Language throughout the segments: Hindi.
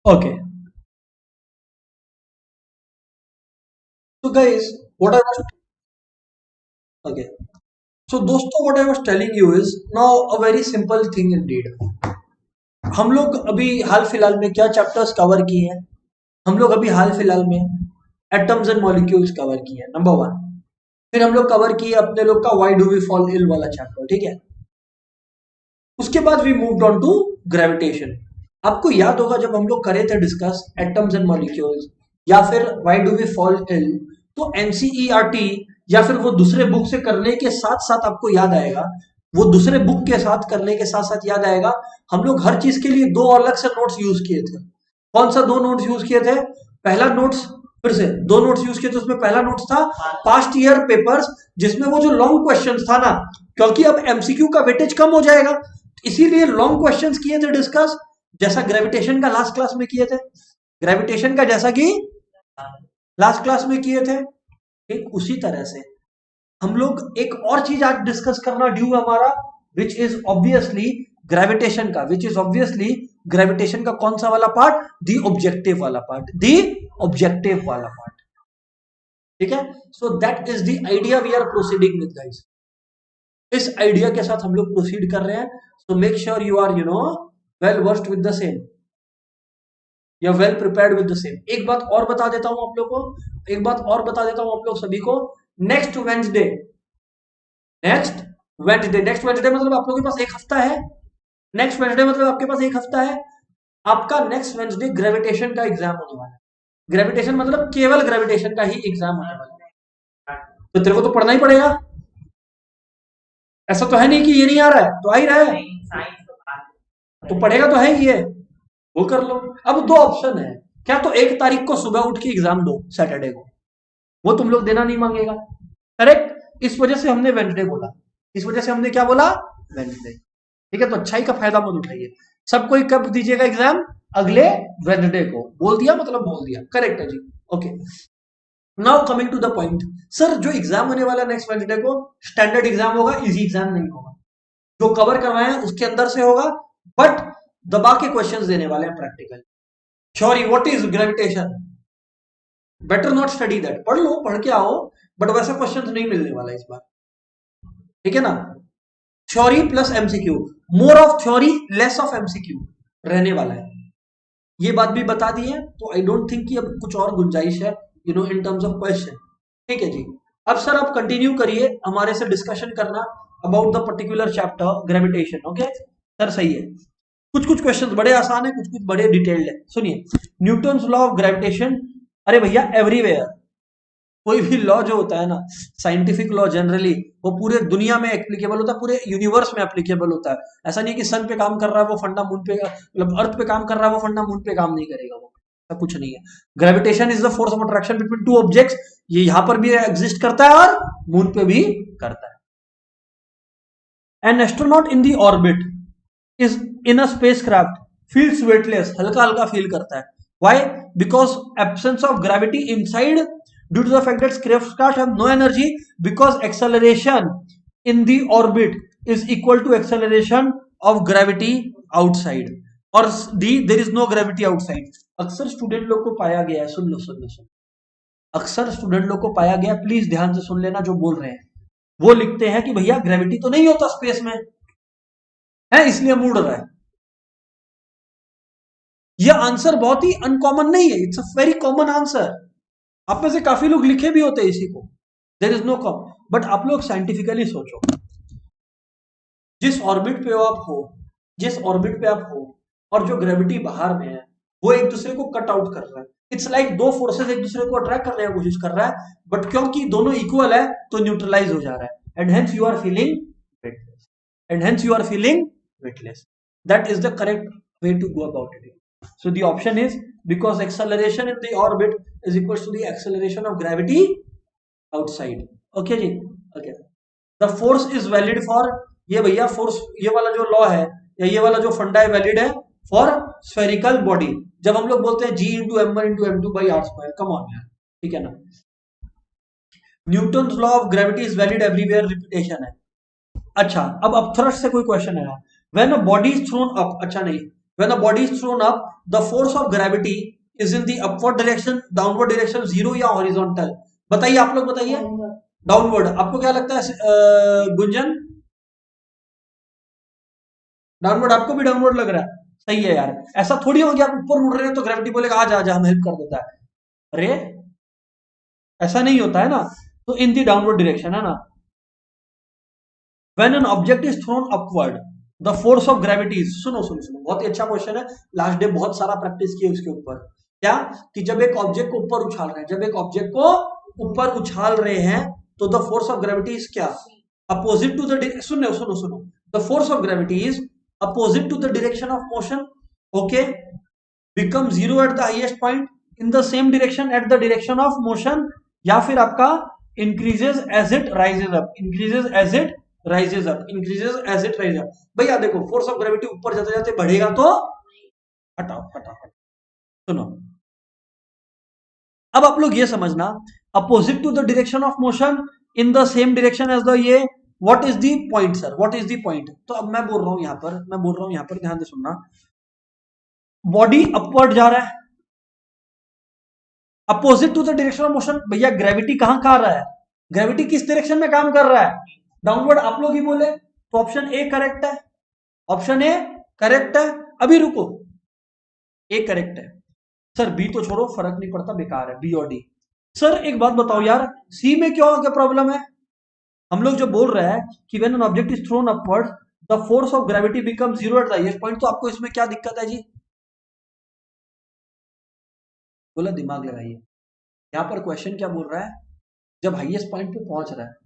Okay. So guys, what I was okay. So दोस्तों, what I was telling you is now a very simple thing indeed. हम लोग अभी हाल फिलहाल में क्या चैप्टर्स कवर किए हैं? हम लोग अभी हाल फिलहाल में एटम्स एंड मॉलिक्यूल्स कवर किए हैं, नंबर वन। फिर हम लोग कवर किए अपने लोग का why do we fall ill वाला चैप्टर, ठीक है। उसके बाद we moved on to gravitation. आपको याद होगा जब हम लोग करे थे डिस्कस एटम्स एंड मॉलिक्यूल्स या फिर why do we fall ill, तो एनसीईआरटी या फिर वो दूसरे बुक से करने के साथ साथ आपको याद आएगा, वो दूसरे बुक के साथ करने के साथ साथ याद आएगा, हम लोग हर चीज के लिए दो अलग से नोट्स यूज किए थे। कौन सा दो नोट्स यूज किए थे? पहला नोट्स, फिर से दो नोट्स यूज किए थे। उसमें पहला नोट्स था पास्ट ईयर पेपर्स, जिसमें वो जो लॉन्ग क्वेश्चंस था ना, क्योंकि अब एमसीक्यू का वेटेज कम हो जाएगा, इसीलिए लॉन्ग क्वेश्चंस किए थे डिस्कस, जैसा ग्रेविटेशन का लास्ट क्लास में किए थे। ग्रेविटेशन का जैसा कि लास्ट क्लास में किए थे, ठीक उसी तरह से हम लोग एक और चीज आज डिस्कस करना ड्यू हमारा, विच इज ऑब्वियसली ग्रेविटेशन का, विच इज ऑब्वियसली ग्रेविटेशन का कौन सा वाला पार्ट? दी ऑब्जेक्टिव वाला पार्ट, दी ऑब्जेक्टिव वाला पार्ट, ठीक है। So that is the idea we are proceeding with guys. इस आइडिया के साथ हम लोग प्रोसीड कर रहे हैं। So make sure you are well versed with the same, you are well prepared with the same. एक बात और बता देता हूं आप लोग को, एक बात और बता देता हूं आप लोग सभी को। नेक्स्ट वेंसडे, नेक्स्ट वेंसडे मतलब आप लोगों के पास एक हफ्ता है। नेक्स्ट वेंसडे मतलब आपके पास एक हफ्ता है। आपका नेक्स्ट वेंसडे ग्रेविटेशन का एग्जाम होने वाला है। ग्रेविटेशन मतलब केवल ग्रेविटेशन का ही एग्जाम होने वाला है, तो तेरे को तो पढ़ना ही पड़ेगा। ऐसा तो है नहीं कि ये नहीं आ रहा है, तो आ ही रहा है, तो पढ़ेगा तो है ही ये, वो कर लो। अब दो ऑप्शन है, क्या तो एक तारीख को सुबह उठ के एग्जाम दो सैटरडे को, वो तुम लोग देना नहीं मांगेगा, करेक्ट। इस वजह से हमने वेंसडे बोला, इस वजह से हमने क्या बोला? वेंसडे, ठीक है। तो अच्छाई का फायदा मत उठाइए। सब कोई कब दीजिएगा एग्जाम? अगले वेंसडे को। बोल दिया मतलब बोल दिया, करेक्ट है जी। Okay, now coming to the point. Sir जो एग्जाम होने वाला नेक्स्ट वेंसडे को, स्टैंडर्ड एग्जाम होगा, इजी एग्जाम नहीं होगा। जो कवर करवाए हैं उसके अंदर से होगा, बट दबा के क्वेश्चंस देने वाले हैं practical. Theory, what is gravitation, better not study that. पढ़ लो, पढ़ के आओ, बट वैसा क्वेश्चन नहीं मिलने वाला इस बार, ठीक है ना। Theory plus MCQ, more of theory less of MCQ रहने वाला है, ये बात भी बता दी है। तो आई डोंट थिंक कि अब कुछ और गुंजाइश है इन टर्म्स ऑफ क्वेश्चन, ठीक है जी। अब सर आप कंटिन्यू करिए हमारे से डिस्कशन करना about the particular chapter gravitation. Okay sir, सही है। कुछ कुछ क्वेश्चंस बड़े आसान है, कुछ कुछ बड़े डिटेल्ड है। सुनिए, न्यूटन्स लॉ ऑफ ग्रेविटेशन। अरे भैया, एवरीवेयर कोई भी लॉ जो होता है ना, साइंटिफिक लॉ जनरली वो पूरे दुनिया में एप्लीकेबल होता है, पूरे यूनिवर्स में एप्लीकेबल होता है। ऐसा नहीं कि सन पे काम कर रहा है वो फंडा मून पे, मतलब अर्थ पे काम कर रहा है वो फंडा मून पे काम नहीं करेगा, वो ऐसा कुछ नहीं है। Gravitation is the force of attraction between two objects, ये यहां पर भी एग्जिस्ट करता है और मून पे भी करता है। An astronaut in the orbit is in a spacecraft feels weightless, हल्का हल्का फील करता है। Why? Because absence of gravity inside, due to the fact that spacecraft have no energy, because acceleration in the orbit is equal to acceleration of gravity outside, और there is no gravity outside। अक्सर स्टूडेंट लोग को पाया गया है, सुन लो सुन लो सुन, अक्सर स्टूडेंट लोग को पाया गया, प्लीज ध्यान से सुन लेना जो बोल रहे हैं। वो लिखते हैं कि भैया ग्रेविटी तो नहीं होता स्पेस में है, इसलिए मुड़ रहा है। यह आंसर बहुत ही अनकॉमन नहीं है, it's a very common answer. आप में से काफी लोग लिखे भी होते हैं इसी को, there is no come. But आप लोग साइंटिफिकली सोचो, जिस ऑर्बिट पे आप हो, जिस ऑर्बिट पे आप हो, और जो ग्रेविटी बाहर में है, वो एक दूसरे को कट आउट कर रहा है। इट्स लाइक दो फोर्सेस एक दूसरे को अट्रैक्ट करने की कोशिश कर रहा है, बट क्योंकि दोनों इक्वल है तो न्यूट्रलाइज हो जा रहा है, and hence you are feeling weightless, and hence you are feeling weightless. That is the correct way to go about it. So the option is because acceleration in the orbit is equals to the acceleration of gravity outside. Okay जी, okay. The force is valid for, ये भैया फोर्स, ये वाला जो लॉ है या ये वाला जो फंडा है वैलिड है फॉर स्फेरिकल बॉडी। जब हम लोग बोलते हैं G into M one into M two by R square, come on यार, ठीक है ना। Newton law of gravity is valid everywhere, repetition है। अच्छा, अब थ्रस्ट से कोई क्वेश्चन है, when a body is thrown up, अच्छा नहीं, when a body is thrown up the force of gravity is in the upward direction, downward direction, zero या हॉरिजॉन्टल? बताइए, आप लोग बताइए। डाउनवर्ड। आपको क्या लगता है गुंजन? डाउनवर्ड? आपको भी डाउनवर्ड लग रहा है? सही है यार। ऐसा थोड़ी हो गया आप ऊपर उड़ रहे हैं तो ग्रेविटी बोलेगा आ जा, हम हेल्प कर देता है। अरे ऐसा नहीं होता है ना। तो इन दी डाउनवर्ड डायरेक्शन है ना। When an object is throne upward the force of gravity, सुनो सुनो सुनो, बहुत ही अच्छा क्वेश्चन है। लास्ट डे बहुत सारा प्रैक्टिस किया उसके ऊपर। क्या? कि जब एक ऑब्जेक्ट को ऊपर उछाल रहे हैं, जब एक ऑब्जेक्ट को ऊपर उछाल रहे हैं तो the force of gravity is क्या? अपोजिट टू द, सुनो सुनो सुनो, the force of gravity is opposite to the direction of motion. Okay, become zero at the highest point, in the same direction at the direction of motion, या फिर आपका increases as it rises up, increases as it rises up, increases as it rises up. भैया देखो, फोर्स ऑफ ग्रेविटी ऊपर जाते जाते बढ़ेगा तो हटाओ हटाओ हटाओ। सुनो, अब आप लोग ये समझना, opposite to the direction of motion, in the same direction as the ये, what is the point sir, what is the point? तो अब मैं बोल रहा हूं यहां पर, मैं बोल रहा हूं यहां पर, ध्यान से सुनना। बॉडी अपवर्ड जा रहा है, opposite to the direction of motion. भैया ग्रेविटी कहां खा रहा है? ग्रेविटी किस डायरेक्शन में काम कर रहा है? डाउनवर्ड। आप लोग ही बोले तो ऑप्शन ए करेक्ट है, ऑप्शन ए करेक्ट है। अभी रुको, ए करेक्ट है सर, बी तो छोड़ो, फर्क नहीं पड़ता, बेकार है बी और डी। सर एक बात बताओ यार, सी में क्यों क्या प्रॉब्लम है? हम लोग जो बोल रहे हैं कि when an object is throne upward the force of gravity become zero at the highest point, तो आपको इसमें क्या दिक्कत है जी? बोला दिमाग लगाइए। यहां पर क्वेश्चन क्या बोल रहा है, जब हाईएस्ट पॉइंट पे पहुंच रहा है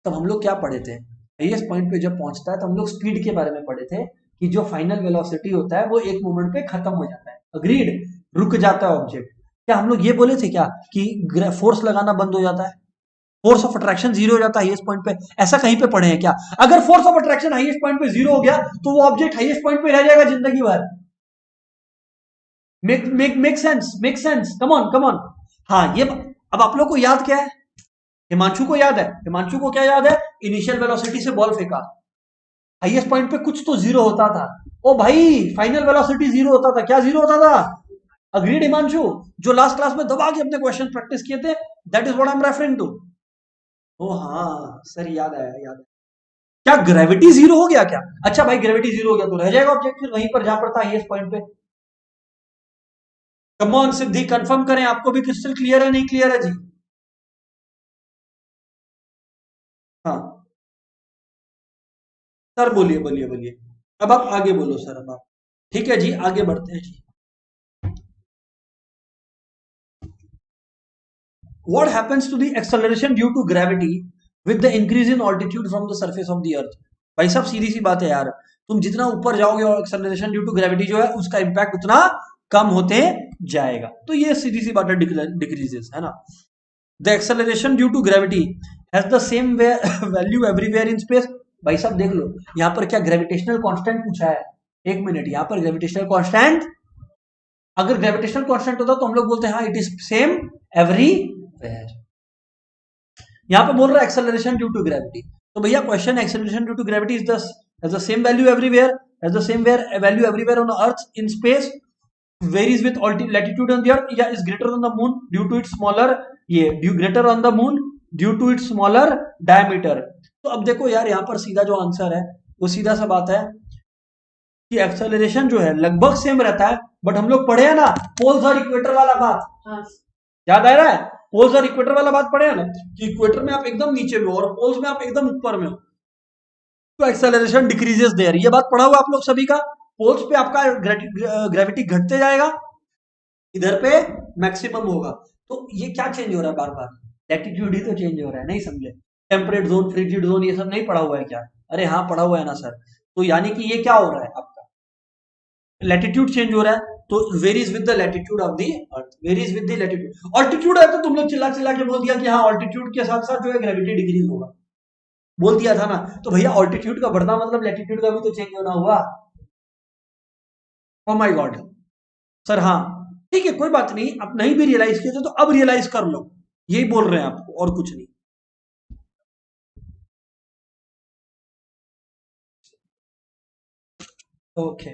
तब हम लोग क्या पढ़े थे? हाईएस्ट पॉइंट पे जब पहुंचता है तो हम लोग स्पीड के बारे में पढ़े थे कि जो फाइनल वेलोसिटी होता है वो एक मोमेंट पे खत्म हो जाता है, अग्रीड, रुक जाता है ऑब्जेक्ट। क्या हम लोग ये बोले थे क्या कि फोर्स लगाना बंद हो जाता है, फोर्स ऑफ अट्रैक्शन जीरो हो जाता है हाईएस्ट पॉइंट पे? ऐसा कहीं पे पढ़े हैं क्या? अगर force of attraction highest point पे जीरो हो गया तो वो ऑब्जेक्ट हाईएस्ट पॉइंट पे रह जाएगा जिंदगी भर। Make sense, make sense, come on come on. हाँ ये, अब आप लोग को याद क्या है? हिमांशु को याद है, हिमांशु को क्या याद है? इनिशियल वेलोसिटी से बॉल फेंका, हाईएस्ट पॉइंट पे कुछ तो जीरो होता था। ओ भाई, फाइनल वेलोसिटी जीरो होता था, क्या जीरो होता था? अग्रीड हिमांशु? जो लास्ट क्लास में दबा के अपने क्वेश्चन प्रैक्टिस किए थे, that is what I am referring to. ओ हाँ सर, याद आया, याद आया। क्या ग्रेविटी जीरो हो गया क्या? अच्छा भाई, ग्रेविटी जीरो हो गया तो रह जाएगा ऑब्जेक्ट फिर वहीं पर जहां पर था, हाईएस्ट पॉइंट पे। कम ऑन सिद्धि, कंफर्म करें, आपको भी क्रिस्टल क्लियर है नहीं क्लियर है जी? हाँ सर, बोलिए बोलिए बोलिए। अब आप आगे बोलो सर, अब आप। ठीक है जी, आगे बढ़ते हैं जी। What happens to the acceleration due to gravity with the increase in altitude from the surface of the earth? भाई साहब सीधी सी बात है यार, तुम जितना ऊपर जाओगे और एक्सेलरेशन ड्यू टू ग्रेविटी जो है उसका इंपैक्ट उतना कम होते जाएगा। तो ये सीधी सी बात है, डिक्रीजेस है ना। The acceleration due to gravity has the same value everywhere in space. भाई साहब देख लो, यहाँ पर क्या ग्रेविटेशनल कांस्टेंट पूछा है? एक मिनट, यहाँ पर ग्रेविटेशनल कांस्टेंट, अगर ग्रेविटेशनल कांस्टेंट होता तो हम लोग बोलते हैं हाँ इट इज सेम एवरीवेयर। यहाँ पे बोल रहा है एक्सेलरेशन ड्यू टू ग्रेविटी, तो भैया question acceleration due to gravity is the same value everywhere, as the same value everywhere on earth in space, varies with latitude on the earth, या is greater on the moon due to its smaller, ये due greater on the moon due to its smaller diameter. तो अब देखो यार, यहाँ पर सीधा जो आंसर है वो सीधा सा बात है कि एक्सेलरेशन जो है लगभग सेम रहता है, बट हम लोग पढ़े हैं ना पोल्स और इक्वेटर वाला बात, हाँ। याद आ रहा है? पोल्स और इक्वेटर वाला बात पढ़े हैं ना, कि इक्वेटर में आप एकदम नीचे में हो और पोल्स में आप एकदम ऊपर में हो, तो एक्सेलरेशन डिक्रीजेस देयर, ये बात पढ़ा हुआ आप लोग सभी का। पोल्स पे आपका ग्रेविटी घटते जाएगा, इधर पे मैक्सिमम होगा। तो ये क्या चेंज हो रहा है बार बार? लैटिट्यूड ही तो चेंज हो रहा है, नहीं समझे? टेम्परेट जोन, फ्रिजिड जोन, ये सब नहीं पढ़ा हुआ है क्या? अरे हाँ पढ़ा हुआ है ना सर। तो यानी कि ये क्या हो रहा है आपका, लैटिट्यूड चेंज हो रहा है, तो varies with the latitude of the earth, varies with the latitude. Altitude है तो तुम लोग चिल्ला चिल्ला के बोल दिया कि हाँ ऑल्टीट्यूड के साथ साथ जो है ग्रेविटी डिक्रीज होगा, बोल दिया था ना। तो भैया ऑल्टीट्यूड का बढ़ना मतलब लैटिट्यूड का भी तो चेंज होना हुआ। ओ माय गॉड सर, हाँ ठीक है, कोई बात नहीं, आप नहीं भी रियलाइज किए थे तो अब रियलाइज कर लो, यही बोल रहे हैं आपको, और कुछ नहीं। Okay.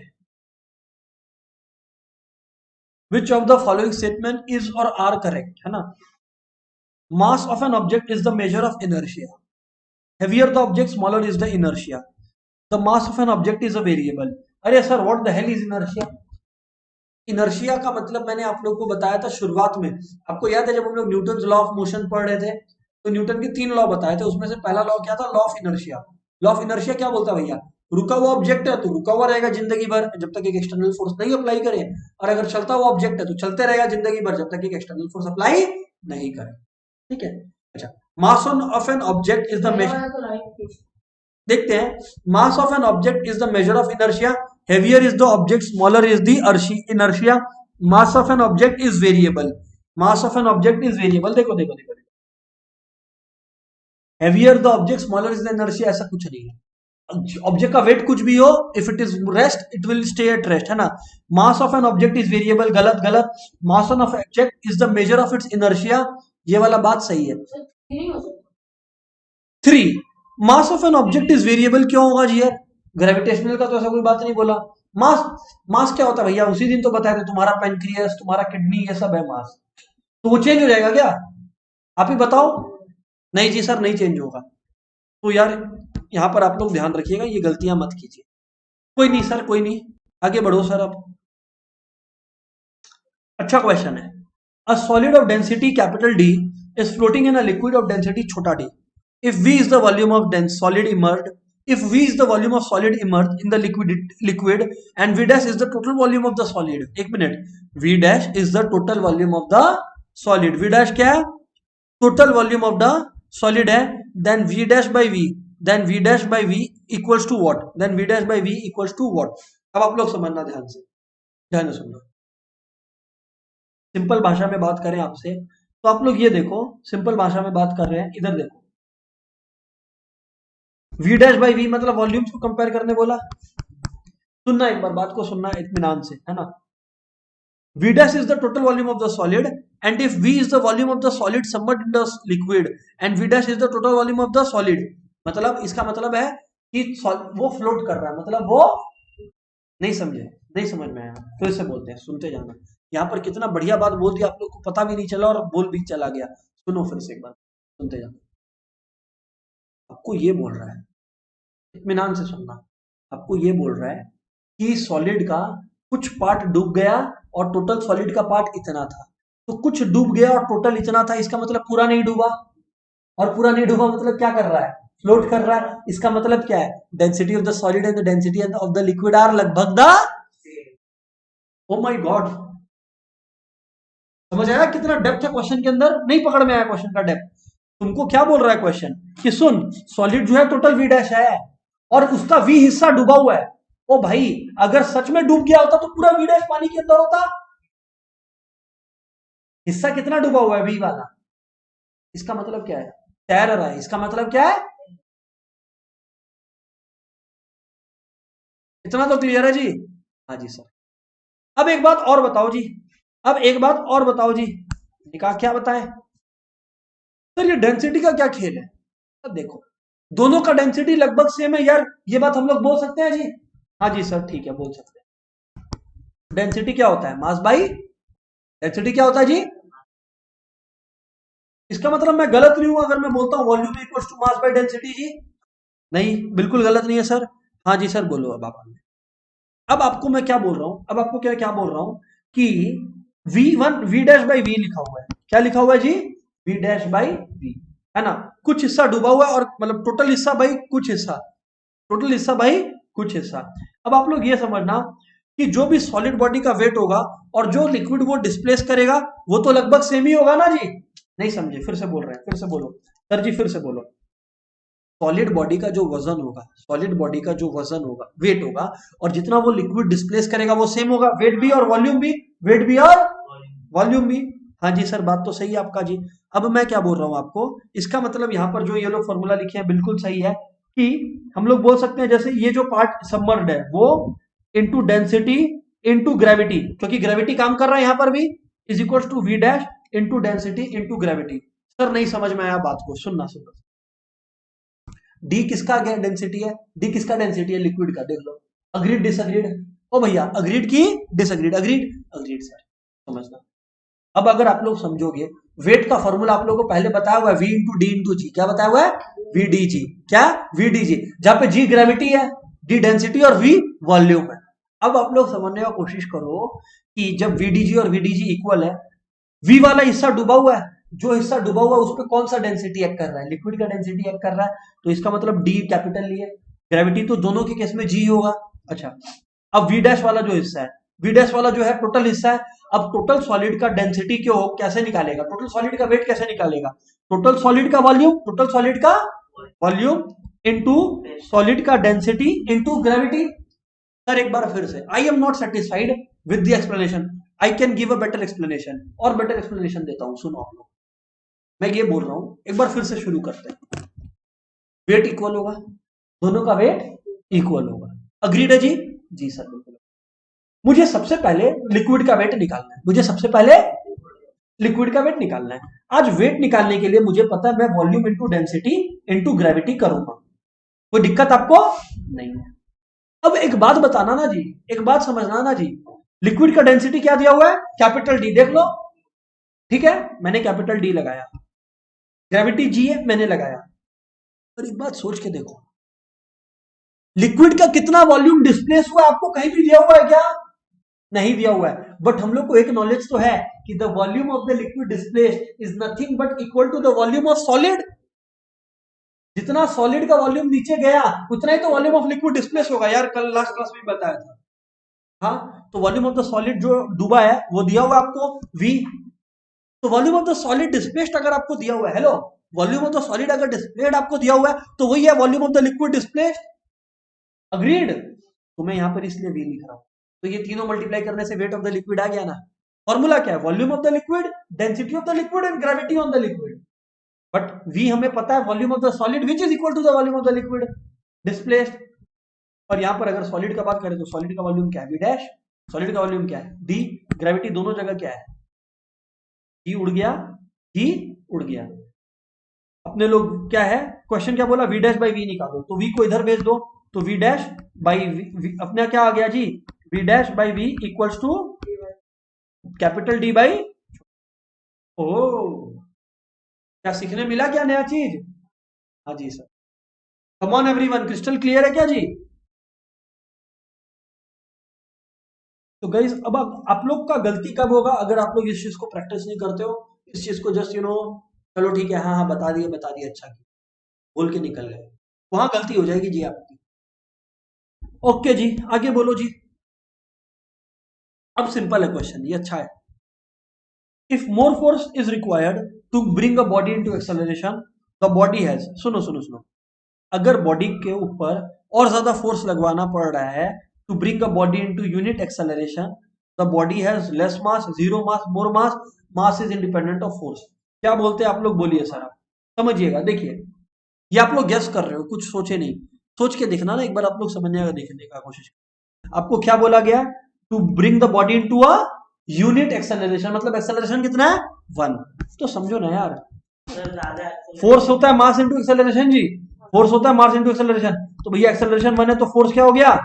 Which of the following statement is और आर करेक्ट, है ना। Mass of an object is the measure of inertia, heavier the object smaller is the inertia, the mass of an object is a variable. अरे sir what the hell is inertia? Inertia का मतलब मैंने आप लोगों को बताया था शुरुआत में, आपको याद है जब हम लोग न्यूटन लॉ ऑफ मोशन पढ़ रहे थे, तो न्यूटन के 3 लॉ बताए थे, उसमें से पहला लॉ क्या था? Law of inertia. Law of inertia क्या बोलता है भैया? रुका हुआ ऑब्जेक्ट है तो रुका हुआ रहेगा जिंदगी भर जब तक एक एक्सटर्नल फोर्स नहीं अप्लाई करे, और अगर चलता हुआ ऑब्जेक्ट है तो चलते रहेगा जिंदगी भर जब तक एक एक्सटर्नल फोर्स अप्लाई नहीं करे। ठीक है, अच्छा। Mass of an object is the measure, देखते हैं। Mass of an object is the measure of inertia, heavier is the object, smaller is the inertia, mass of an object is variable, mass of an object is variable। देखो देखो देखो, heavier the object, smaller is the inertia, ऐसा कुछ नहीं है। ऑब्जेक्ट का वेट कुछ भी हो, if it is rest it will stay at rest, है ना। Mass of an object is variable, गलत गलत। Mass of object is the measure of its inertia, ये वाला बात सही है। 3 मास of an object is variable क्यों होगा जी यार? ग्रेविटेशनल का तो ऐसा कोई बात नहीं बोला। मास, मास क्या होता है भैया? उसी दिन तो बताया था, तुम्हारा पेनक्रियास, तुम्हारा किडनी, ये सब है मास। तो वो चेंज हो जाएगा क्या? आप ही बताओ। नहीं जी सर, नहीं चेंज होगा। तो यार यहां पर आप लोग ध्यान रखिएगा, ये गलतियां मत कीजिए। कोई नहीं सर, कोई नहीं, आगे बढ़ो सर। अब अच्छा क्वेश्चन है। A solid of density capital D is floating in a liquid of density छोटा D. If V is the volume of dense solid immersed, if V is the volume of solid immersed in the liquid and V dash is the total volume of the solid, एक minute, V dash is the total volume of the solid, V dash क्या है? total volume of the solid है, then V dash by V, then V dash by V equals to what? then V dash by V equals to what? अब आप लोग समझना ध्यान से, ध्यान से सुनना। सिंपल भाषा में बात करें आपसे, तो आप लोग ये देखो, सिंपल भाषा में बात कर रहे हैं, इधर देखो। V डैश बाई V मतलब वॉल्यूम्स को कंपेयर करने बोला। सुनना एक बार, बात को सुनना इत्मीनान से, है ना। V dash is the total volume of the solid, and if V is the volume of the solid submerged in the liquid and V dash is the total volume of the solid, मतलब इसका मतलब है कि वो फ्लोट कर रहा है, मतलब वो, नहीं समझे? नहीं समझ में आया? फिर से बोलते हैं, सुनते जाना। यहाँ पर कितना बढ़िया बात बोल दिया, आप लोग को पता भी नहीं चला और बोल भी चला गया। सुनो फिर से एक बार, सुनते जाना। आपको ये बोल रहा है, इत्मीनान से सुनना, आपको ये बोल रहा है कि सॉलिड का कुछ पार्ट डूब गया और टोटल सॉलिड का पार्ट इतना था, तो कुछ डूब गया और टोटल इतना था, इसका मतलब पूरा नहीं डूबा। और पूरा नहीं डूबा मतलब क्या कर रहा है? फ्लोट कर रहा है। इसका मतलब क्या है? Density of the solid and the density of the liquid are लगभग द, ओ माय गॉड, समझ आया कितना डेप्थ है क्वेश्चन के अंदर? नहीं पकड़ में आया क्वेश्चन का डेप्थ? तुमको क्या बोल रहा है क्वेश्चन कि सुन, सॉलिड जो है टोटल वी डैश है और उसका वी हिस्सा डूबा हुआ है। ओ भाई, अगर सच में डूब गया होता तो पूरा वी डैश पानी के अंदर होता। हिस्सा कितना डूबा हुआ है? वी वाला। इसका मतलब क्या है? तैर रहा है। इसका मतलब क्या है? इतना तो क्लियर है जी? हाँ जी सर। अब एक बात और बताओ जी, अब एक बात और बताओ जी। निकाह क्या बताएं सर? ये डेंसिटी का क्या खेल है? अब देखो, दोनों का डेंसिटी लगभग सेम है यार, ये बात हम लोग बोल सकते हैं जी? हाँ जी सर, ठीक है, बोल सकते हैं। डेंसिटी क्या होता है? मास बाई, डेंसिटी क्या होता है जी? इसका मतलब मैं गलत नहीं हूं अगर मैं बोलता हूं volume equals to mass by density जी? नहीं, बिल्कुल गलत नहीं है सर। हाँ जी सर, बोलो अब आप। अब आपको मैं क्या बोल रहा हूं, अब आपको क्या क्या बोल रहा हूं कि V1 V dash by V लिखा हुआ है। क्या लिखा हुआ है जी? V डैश बाई V, है ना। कुछ हिस्सा डूबा हुआ है और मतलब टोटल हिस्सा भाई कुछ हिस्सा, टोटल हिस्सा भाई कुछ हिस्सा। अब आप लोग ये समझना कि जो भी सॉलिड बॉडी का वेट होगा और जो लिक्विड वो डिस्प्लेस करेगा वो तो लगभग सेम ही होगा ना जी? नहीं समझे? फिर से बोल रहे हैं, फिर से बोलो सर जी, फिर से बोलो। सॉलिड बॉडी का जो वजन होगा, सॉलिड बॉडी का जो वजन होगा, वेट होगा, और जितना वो लिक्विड डिस्प्लेस करेगा वो सेम होगा। वेट भी और वॉल्यूम भी, वेट भी और वॉल्यूम भी। हाँ जी सर, बात तो सही है आपका जी। अब मैं क्या बोल रहा हूं आपको, इसका मतलब यहाँ पर जो ये लोग फॉर्मूला लिखे हैं बिल्कुल सही है कि हम लोग बोल सकते हैं जैसे ये जो पार्ट सबमर्ज्ड है वो इंटू डेंसिटी इंटू ग्रेविटी, क्योंकि ग्रेविटी काम कर रहा है यहाँ पर भी, is equal to V dash into density into gravity. Sir नहीं समझ में आया बात को? सुनना सुनना, डी किसका डेंसिटी है? डी किसका डेंसिटी है? लिक्विड का। देख लो, अग्रीड डिसअग्रीड? ओ भैया, अग्रीड की डिसअग्रीड? Agreed, agreed sir. अब अगर आप लोग समझोगे, वेट का फॉर्मूला आप लोगों को पहले बताया हुआ है, V into D into G. क्या बताया हुआ है? V D G. क्या? V D G. जहां पे जी ग्रेविटी है, डी डेंसिटी और वी वॉल्यूम है। अब आप लोग समझने का कोशिश करो कि जब वी डी जी और वी डी जी इक्वल है, वी वाला हिस्सा डूबा हुआ है, जो हिस्सा डूबा हुआ है उस पर कौन सा डेंसिटी एक्ट कर रहा है? लिक्विड का डेंसिटी एक्ट कर रहा है, तो इसका मतलब डी कैपिटल लिए। ग्रेविटी तो दोनों के केस में जी होगा। अच्छा, अब वी डैश वाला जो हिस्सा है, वी डैश वाला जो है टोटल हिस्सा है। अब टोटल सॉलिड का डेंसिटी क्यों कैसे निकालेगा? टोटल सॉलिड का वेट कैसे निकालेगा? टोटल सॉलिड का वॉल्यूम, टोटल सॉलिड का वॉल्यूम इनटू सॉलिड का डेंसिटी इनटू ग्रेविटी। सर एक बार फिर से, I am not satisfied with the explanation, I can give a better explanation. और बेटर एक्सप्लेनेशन देता हूं, सुनो आप लोग। मैं ये बोल रहा हूं, एक बार फिर से शुरू करते हैं। वेट इक्वल होगा, दोनों का वेट इक्वल होगा। अग्रीड है जी? जी सर बिल्कुल। मुझे सबसे पहले लिक्विड का वेट निकालना है, मुझे सबसे पहले लिक्विड का वेट निकालना है। आज वेट निकालने के लिए मुझे पता है मैं volume into density into gravity करूंगा, कोई दिक्कत आपको नहीं है। अब एक बात बताना ना जी, एक बात समझना ना जी, लिक्विड का डेंसिटी क्या दिया हुआ है? कैपिटल डी, देख लो। ठीक है, मैंने कैपिटल डी लगाया। ग्रेविटी जी है, मैंने लगाया। पर एक बात सोच के देखो, लिक्विड का कितना वॉल्यूम डिस्प्लेस हुआ आपको कहीं भी दिया हुआ है क्या? नहीं दिया हुआ है। बट हम लोग को एक नॉलेज तो है कि the volume of the liquid displaced is nothing but equal to the volume of solid. जितना सॉलिड का वॉल्यूम नीचे गया उतना ही तो वॉल्यूम ऑफ लिक्विड डिस्प्लेस होगा यार, कल लास्ट क्लास में बताया था। हाँ, तो वॉल्यूम ऑफ द सॉलिड जो डूबा है वो दिया हुआ है आपको v। तो volume of the solid displaced अगर आपको दिया हुआ है, hello, volume of the solid अगर डिस्प्लेड आपको दिया हुआ है तो वही है volume of the liquid displaced. Agreed? तो मैं यहां पर इसलिए v लिख रहा हूं। तो ये तीनों मल्टीप्लाई करने से वेट ऑफ द लिक्विड आ गया ना। फॉर्मूला क्या है? Volume of the liquid, density of the liquid and gravity on the liquid. But v हमें पता है volume of the solid which is equal to the volume of the liquid displaced. और यहां पर अगर सॉलिड का बात करें तो सॉलिड का वॉल्यूम क्या है? v dash. सॉलिड का वॉल्यूम क्या है? d। ग्रेविटी दोनों जगह क्या है? g उड़ गया, g उड़ गया। अपने लोग क्या है, क्वेश्चन क्या बोला? v डैश बाई v निकालो, तो v को इधर भेज दो, तो v डैश बाई अपने क्या आ गया जी? v dash by v equals to capital D by. ओ, क्या सीखने मिला क्या नया चीज? हाँ जी sir. Come on everyone, crystal clear है क्या जी? तो गाइस अब आप लोग का गलती कब होगा अगर आप लोग इस चीज को प्रैक्टिस नहीं करते हो, इस चीज को जस्ट चलो ठीक है, हाँ हाँ बता दिए, अच्छा की बोल के निकल गए, वहां गलती हो जाएगी जी आपकी। ओके जी, आगे बोलो जी। अब सिंपल है क्वेश्चन, ये अच्छा है। If more force is required to bring a body into acceleration, the body has, सुनो सुनो सुनो, अगर बॉडी के ऊपर और ज्यादा फोर्स लगवाना पड़ रहा है to bring a body into unit acceleration, the body has less mass, zero mass, more mass, mass is independent of force. क्या बोलते हैं आप लोग? बोलिए सर आप। समझिएगा, देखिए, ये आप लोग गेस कर रहे हो, कुछ सोचे नहीं। सोच के देखना ना एक बार, आप लोग समझने का देखने का कोशिश। आपको क्या बोला गया? To bring the body into a unit acceleration, मतलब एक्सेलरेशन कितना है? 1। तो समझो ना यार, फोर्स होता है मास इंटू एक्सेलरेशन जी, फोर्स होता है मास इंटू एक्सेलरेशन। तो भैया एक्सेलरेशन 1 है तो फोर्स क्या हो गया?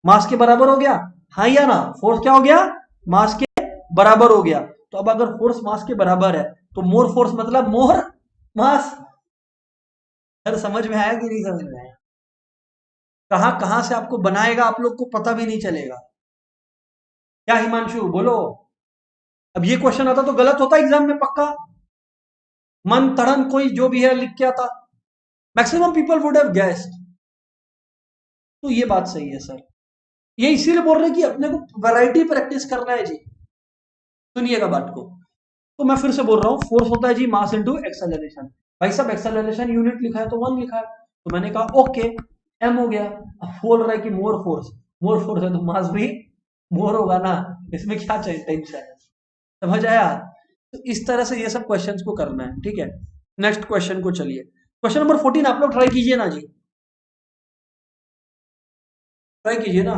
मास के बराबर हो गया। हाँ या ना? फोर्स क्या हो गया? मास के बराबर हो गया। तो अब अगर फोर्स मास के बराबर है तो मोर फोर्स मतलब मोर मास। सर समझ में आया कि नहीं समझ में आया? कहां कहां से आपको बनाएगा आप लोग को पता भी नहीं चलेगा। क्या हिमांशु बोलो? अब ये क्वेश्चन आता तो गलत होता एग्जाम में पक्का। मन तड़न कोई जो भी है लिख के आता, maximum people would have guessed. तो ये बात सही है सर, ये इसीलिए बोल रहे हैं कि अपने को वैरायटी प्रैक्टिस करना है जी। सुनिएगा बात को। तो मैं फिर से बोल रहा हूँ, फोर्स होता है जी मास इनटू एक्सेलरेशन। भाई साहब एक्सेलरेशन यूनिट लिखा है तो 1 लिखा है, तो मैंने कहा ओके, m हो गया। अब बोल रहा है कि मोर फोर्स है तो मास भी मोर होगा ना, इसमें क्या चाहिए टेंशन है? समझ आया? तो इस तरह से ये सब क्वेश्चंस को करना है, ठीक है। नेक्स्ट क्वेश्चन को चलिए, क्वेश्चन नंबर 14 आप लोग ट्राई कीजिए ना जी, ट्राई कीजिए ना।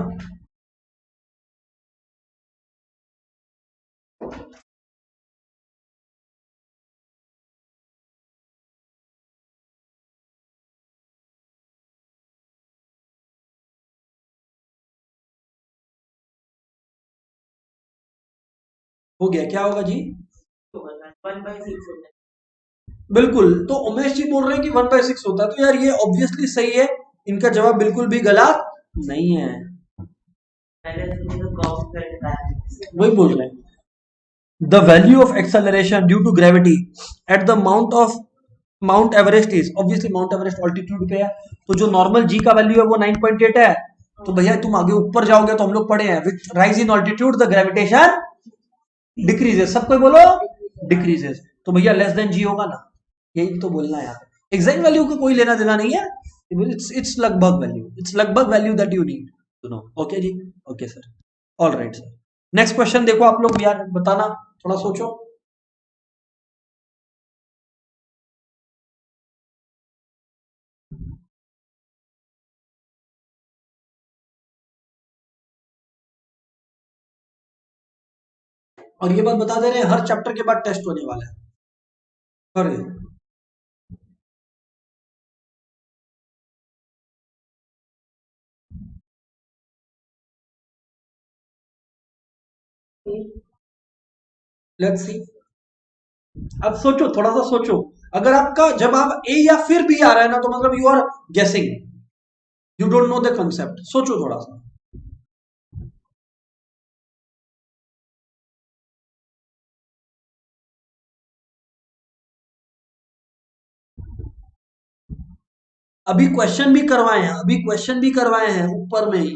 हो गया, क्या होगा जी? तो 1/6 होता है। बिल्कुल, तो उमेश जी बोल रहे हैं कि 1/6 होता है, तो यार ये ऑब्वियसली सही है, इनका जवाब बिल्कुल भी गलत नहीं है। पहले तो कॉपी करके था। वही बोल रहे हैं, the value of acceleration due to gravity at the Mount Everest is, obviously Mount Everest altitude पे है, तो जो नॉर्मल जी का वैल्यू है वो 9.8 है। तो भैया तुम आगे ऊपर जाओगे तो हम लोग पढ़े हैं, with rise in altitude the gravitation decreases, सब कोई बोलो डिक्रीजेस, तो भैया लेस देन जी होगा ना, यही तो बोलना है यहाँ पे। एग्जैक्ट वैल्यू का कोई लेना देना नहीं है, इट्स लगभग वैल्यू, इट्स लगभग value that you need to know. Okay जी, okay sir, all right sir. Next question देखो आप लोग, यार बताना, थोड़ा सोचो। और ये बात बता दे रहे हैं, हर चैप्टर के बाद टेस्ट होने वाला है। अरे लेट्स सी, अब सोचो, थोड़ा सा सोचो। अगर आपका जवाब ए या फिर बी आ रहा है ना, तो मतलब यू आर गेसिंग, you don't know the concept, सोचो थोड़ा सा। अभी क्वेश्चन भी करवाए हैं, अभी क्वेश्चन भी करवाए हैं ऊपर में ही,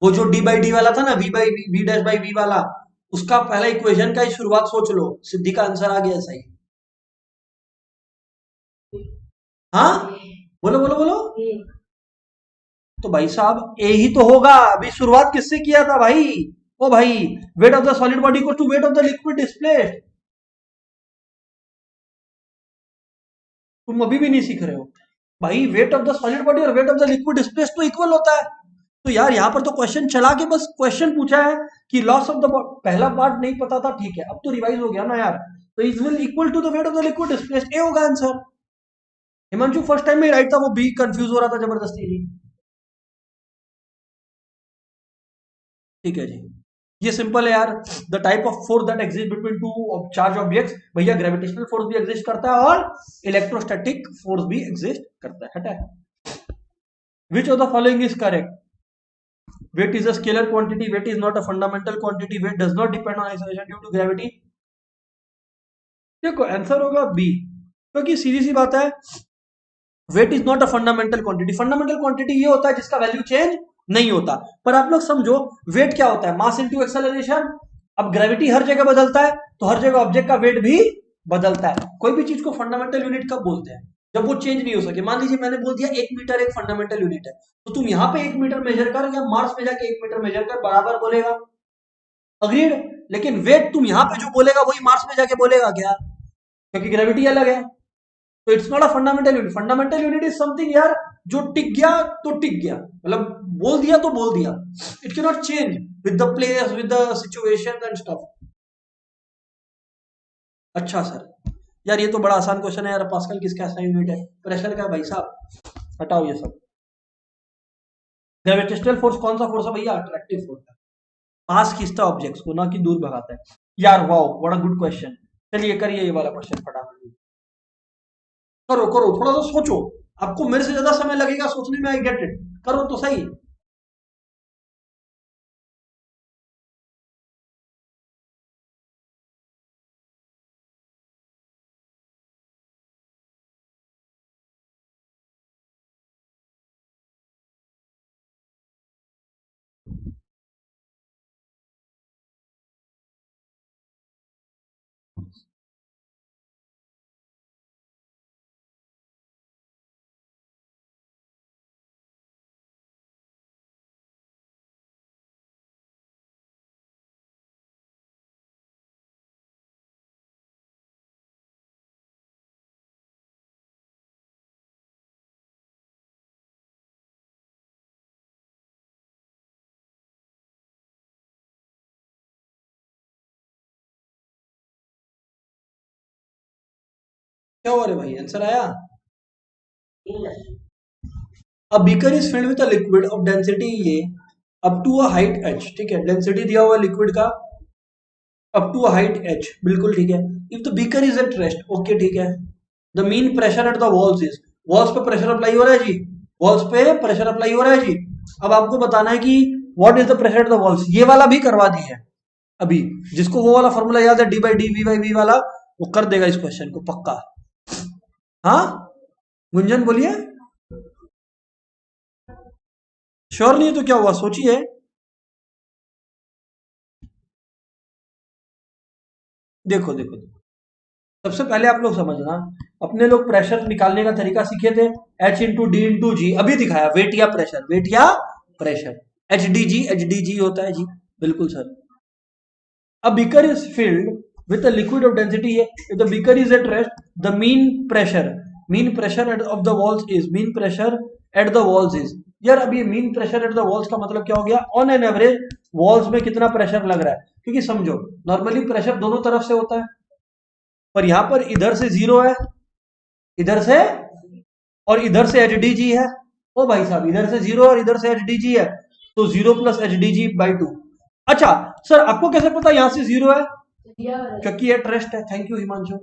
वो जो डी बाई डी वाला था ना, V by V dash by V वाला, उसका पहला इक्वेशन का ही शुरुआत सोच लो, सिद्धि का आंसर आ गया सही। हाँ, बोलो बोलो बोलो। तो भाई साहब ए ही तो होगा, अभी शुरुआत किससे किया था भाई? ओ भाई, weight of the solid body equal to weight of the liquid displaced. तुम अभी भी नहीं सीख रहे हो भाई, weight of the solid body और weight of the liquid displaced तो इक्वल होता है। तो यार यहाँ पर तो क्वेश्चन चला के बस क्वेश्चन पूछा है कि लॉस ऑफ द, पहला पार्ट नहीं पता था, ठीक है, अब तो रिवाइज हो गया ना यार, तो is will equal to the weight of the liquid displaced, A होगा आंसर। हिमांशु फर्स्ट टाइम में राइट था, वो बी कंफ्यूज हो रहा था जबरदस्ती जी। ठीक है जी, ये सिंपल है यार। The type of force that exist between two charge objects, भैया ग्रेविटेशनल फोर्स भी एग्जिस्ट करता है और इलेक्ट्रोस्टैटिक फोर्स भी एग्जिस्ट करता है, हटा है। विच of the following is correct? Weight is a scalar quantity. Weight is not a fundamental quantity. Weight does not depend on acceleration due to gravity. देखो आंसर होगा बी, क्योंकि सीधी सी बात है, weight is not a fundamental quantity. Fundamental quantity ये होता है जिसका वैल्यू चेंज नहीं होता। पर आप लोग समझो, वेट क्या होता है? Mass into acceleration. अब ग्रेविटी हर जगह बदलता है, तो हर जगह ऑब्जेक्ट का वेट भी बदलता है। कोई भी चीज को फंडामेंटल यूनिट कब बोलते हैं? जब वो चेंज नहीं हो सके। मान लीजिए मैंने बोल दिया 1 मीटर एक फंडामेंटल यूनिट है, तो तुम यहाँ पे 1 मीटर मेजर कर या मार्स में जाके 1 मीटर मेजर कर, बराबर बोलेगा, अग्रीड। लेकिन वेट तुम यहाँ पे जो बोलेगा वही मार्स में जाके बोलेगा क्या? क्योंकि ग्रेविटी अलग है। तो it's not a fundamental unit. Fundamental unit is something यार जो टिक गया तो टिक गया, मतलब बोल दिया तो बोल दिया, it can not change with the place, with the situation and stuff. अच्छा सर, यार ये तो बड़ा आसान क्वेश्चन है यार, पास्कल किसका ऐसा यूनिट है? प्रेशर का भाई साहब, हटाओ ये सब। ग्रेविटेशनल फोर्स कौन सा फोर्स है भैया? अट्रैक्टिव फोर्स है, पास खींचता ऑब्जेक्ट्स को, ना कि दूर भगाता है। यार wow, what a good question. चलिए करिए ये वाला क्वेश्चन फटाफट, करो करो, थोड़ा सा सोचो, आपको मेरे से ज्यादा समय लगेगा सोचने में, आई गेट इट, करो तो सही। क्या हुआ रे भाई, आंसर आया? A beaker is filled with a liquid of density A up to a height h, ठीक है, डेंसिटी दिया हुआ लिक्विड का अप टू हाइट h, बिल्कुल ठीक है। If the beaker is at rest, okay ठीक है। The mean pressure at the walls is, walls पे प्रेशर अप्लाई हो रहा है जी, वॉल्स पे प्रेशर अप्लाई हो रहा है जी। अब आपको बताना है कि what is the pressure at the walls, ये वाला भी करवा दी है अभी। जिसको वो वाला फॉर्मूला याद है D by D V by V वाला, वो कर देगा इस क्वेश्चन को पक्का। हाँ गुंजन बोलिए, श्योर नहीं है तो क्या हुआ, सोचिए। देखो देखो देखो, सबसे पहले आप लोग समझना, अपने लोग प्रेशर निकालने का तरीका सीखे थे, H इंटू डी इंटू जी, अभी दिखाया वेट या प्रेशर, वेट या प्रेशर, एच डी जी होता है जी, बिल्कुल sir. A beaker is filled with a liquid of density A. If the beaker is at rest, the mean pressure of the walls is, mean pressure at the walls is, यार अब ये mean pressure at the walls का मतलब क्या हो गया, ऑन एन एवरेज वॉल्स में कितना प्रेशर लग रहा है। क्योंकि समझो नॉर्मली प्रेशर दोनों तरफ से होता है, पर यहां पर इधर से जीरो है, इधर से और इधर से एच डी जी है। ओ भाई साहब, इधर से जीरो और इधर से एच डी जी है, तो zero plus H D G by to. अच्छा सर, आपको कैसे पता यहां से जीरो है, क्योंकि एट रेस्ट है। थैंक यू हिमांशु,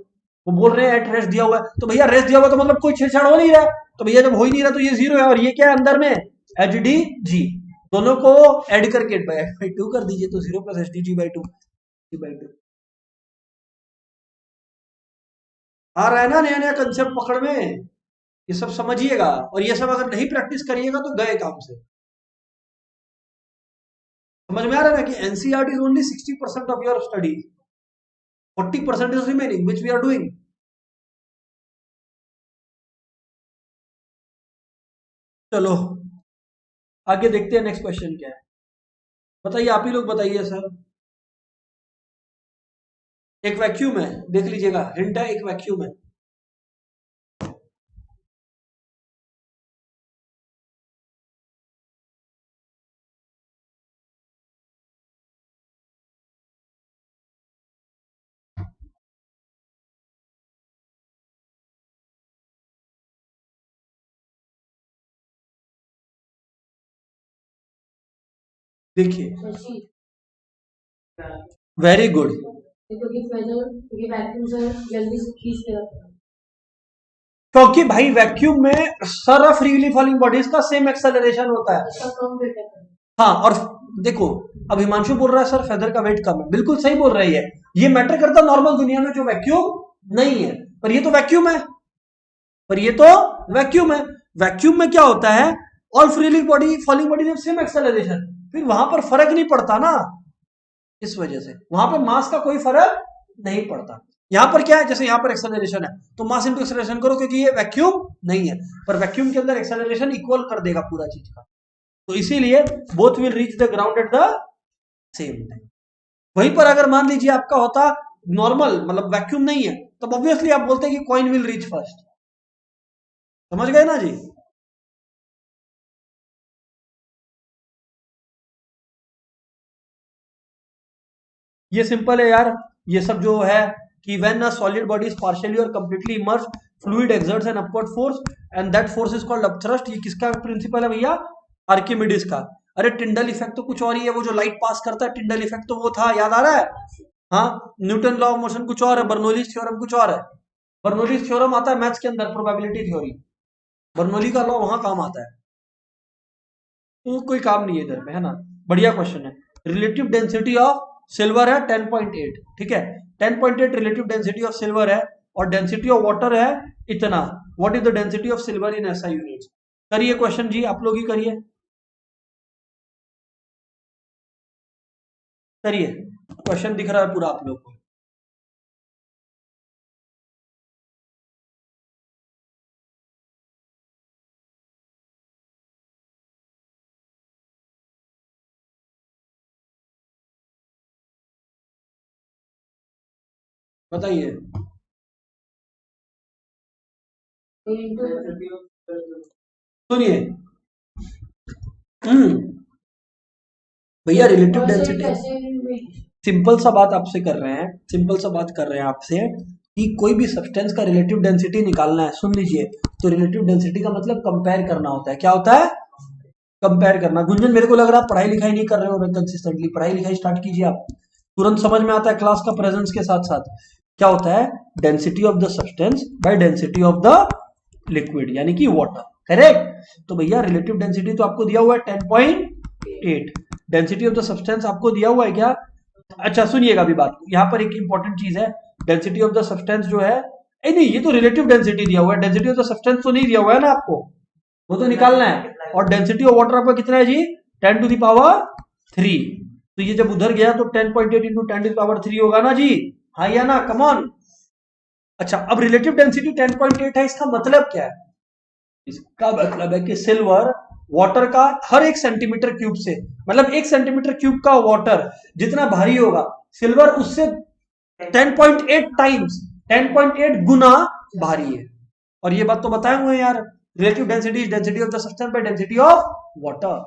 वो बोल रहे हैं एट रेस्ट दिया हुआ है, तो भैया रेस्ट दिया हुआ तो मतलब कोई छेड़छाड़ हो नहीं रहा है, तो भैया जब हो ही नहीं रहा तो ये जीरो है, और ये क्या है अंदर में, एच डी जी, दोनों को ऐड करके एट बाई टू कर दीजिए, तो zero plus H D G by two by two. आ रहा है ना नया नया कंसेप्ट पकड़ में, ये सब समझिएगा, और ये सब अगर नहीं प्रैक्टिस करिएगा तो गए काम से। समझ में आ रहा है ना कि NCERT is only 60% of your study, 40% is remaining which we are doing. चलो आगे देखते हैं, नेक्स्ट क्वेश्चन क्या है, बताइए, आप ही लोग बताइए सर। एक वैक्यूम है, देख लीजिएगा, हिंट है, एक वैक्यूम है। देखिए, वेरी गुड, क्योंकि भाई वैक्यूम में सारा फ्रीली फॉलिंग बॉडीज का सेम एक्सेलरेशन होता है। हाँ, और देखो अब हिमांशु बोल रहा है सर फेदर का वेट कम है, बिल्कुल सही बोल रही है, ये मैटर करता नॉर्मल दुनिया में जो वैक्यूम नहीं है, पर ये तो वैक्यूम है, पर ये तो वैक्यूम है। वैक्यूम में क्या होता है, all freely body falling body same acceleration, फिर वहां पर फर्क नहीं पड़ता ना, इस वजह से वहां पर मास का कोई फर्क नहीं पड़ता। यहां पर क्या है, जैसे यहां पर एक्सेलरेशन है तो मास इंटू एक्सेलरेशन करो, क्योंकि ये वैक्यूम नहीं है, पर वैक्यूम के अंदर एक्सेलरेशन इक्वल कर देगा पूरा चीज का, तो इसीलिए both will reach the ground at the same time. वहीं पर अगर मान लीजिए आपका होता नॉर्मल, मतलब वैक्यूम नहीं है, तब ऑब्वियसली आप बोलते हैं कि कॉइन विल रीच फर्स्ट। समझ गए ना जी। ये सिंपल है यार, ये सब जो है कि when a solid body is partially और completely immerse, fluid exerts an upward force and that force is called upthrust. ये किसका प्रिंसिपल है भैया, आर्किमिडीज का। अरे टिंडल इफेक्ट तो कुछ और ही है, वो जो लाइट पास करता है टिंडल इफेक्ट तो वो था, याद आ रहा है। हाँ, न्यूटन लॉ ऑफ मोशन कुछ और है, बर्नौलीज थ्योरम कुछ और है। बर्नौलीज थ्योरम आता है मैथ्स के अंदर, प्रोबेबिलिटी थ्योरी, बर्नौली का लॉ वहां काम आता है, तो कोई काम नहीं है इधर में, है ना। बढ़िया क्वेश्चन है। रिलेटिव डेंसिटी ऑफ सिल्वर है 10.8, ठीक है, 10.8 रिलेटिव डेंसिटी ऑफ सिल्वर है, और डेंसिटी ऑफ वाटर है इतना। What is the density of silver in SI units. करिए क्वेश्चन जी, आप लोग ही करिए, करिए, क्वेश्चन दिख रहा है पूरा आप लोग को। बताइए, सुनिए, भैया रिलेटिव डेंसिटी, सिंपल सा बात आपसे कर रहे हैं, सिंपल सा बात कर रहे हैं आपसे कि कोई भी सब्सटेंस का रिलेटिव डेंसिटी निकालना है, सुन लीजिए, तो रिलेटिव डेंसिटी का मतलब कंपेयर करना होता है। क्या होता है, कंपेयर करना। गुंजन मेरे को लग रहा है आप पढ़ाई लिखाई नहीं कर रहे हो कंसिस्टेंटली, पढ़ाई लिखाई स्टार्ट कीजिए आप, तुरंत समझ में आता है क्लास का प्रेजेंस के साथ साथ। क्या होता है? Density of the substance by density of the liquid, यानी कि वाटर। करेक्ट। तो भैया रिलेटिव डेंसिटी तो आपको दिया हुआ है 10.8, डेंसिटी ऑफ द सब्सटेंस आपको दिया हुआ है क्या? अच्छा सुनिएगा अभी बात को, यहाँ पर एक इंपॉर्टेंट चीज है, डेंसिटी ऑफ द सब्सटेंस जो है, नहीं ये तो रिलेटिव डेंसिटी दिया हुआ है, डेंसिटी ऑफ द सब्सटेंस तो नहीं दिया हुआ है ना आपको, वो तो निकालना है। और डेंसिटी ऑफ वाटर आपका कितना है जी? 10 टू द पावर 3। तो ये जब उधर गया तो 10.8 इंटू 10 टू द पावर 3 होगा ना जी? हाँ या ना? Come on. अच्छा अब रिलेटिव डेंसिटी 10.8 है, इसका मतलब क्या है? इसका मतलब है कि सिल्वर वाटर का हर 1 सेंटीमीटर क्यूब से, मतलब 1 सेंटीमीटर क्यूब का वाटर जितना भारी होगा, सिल्वर उससे 10.8 टाइम्स, 10.8 गुना भारी है। और ये बात तो बताए हुए हैं यार, relative density is density of the substance by density of water.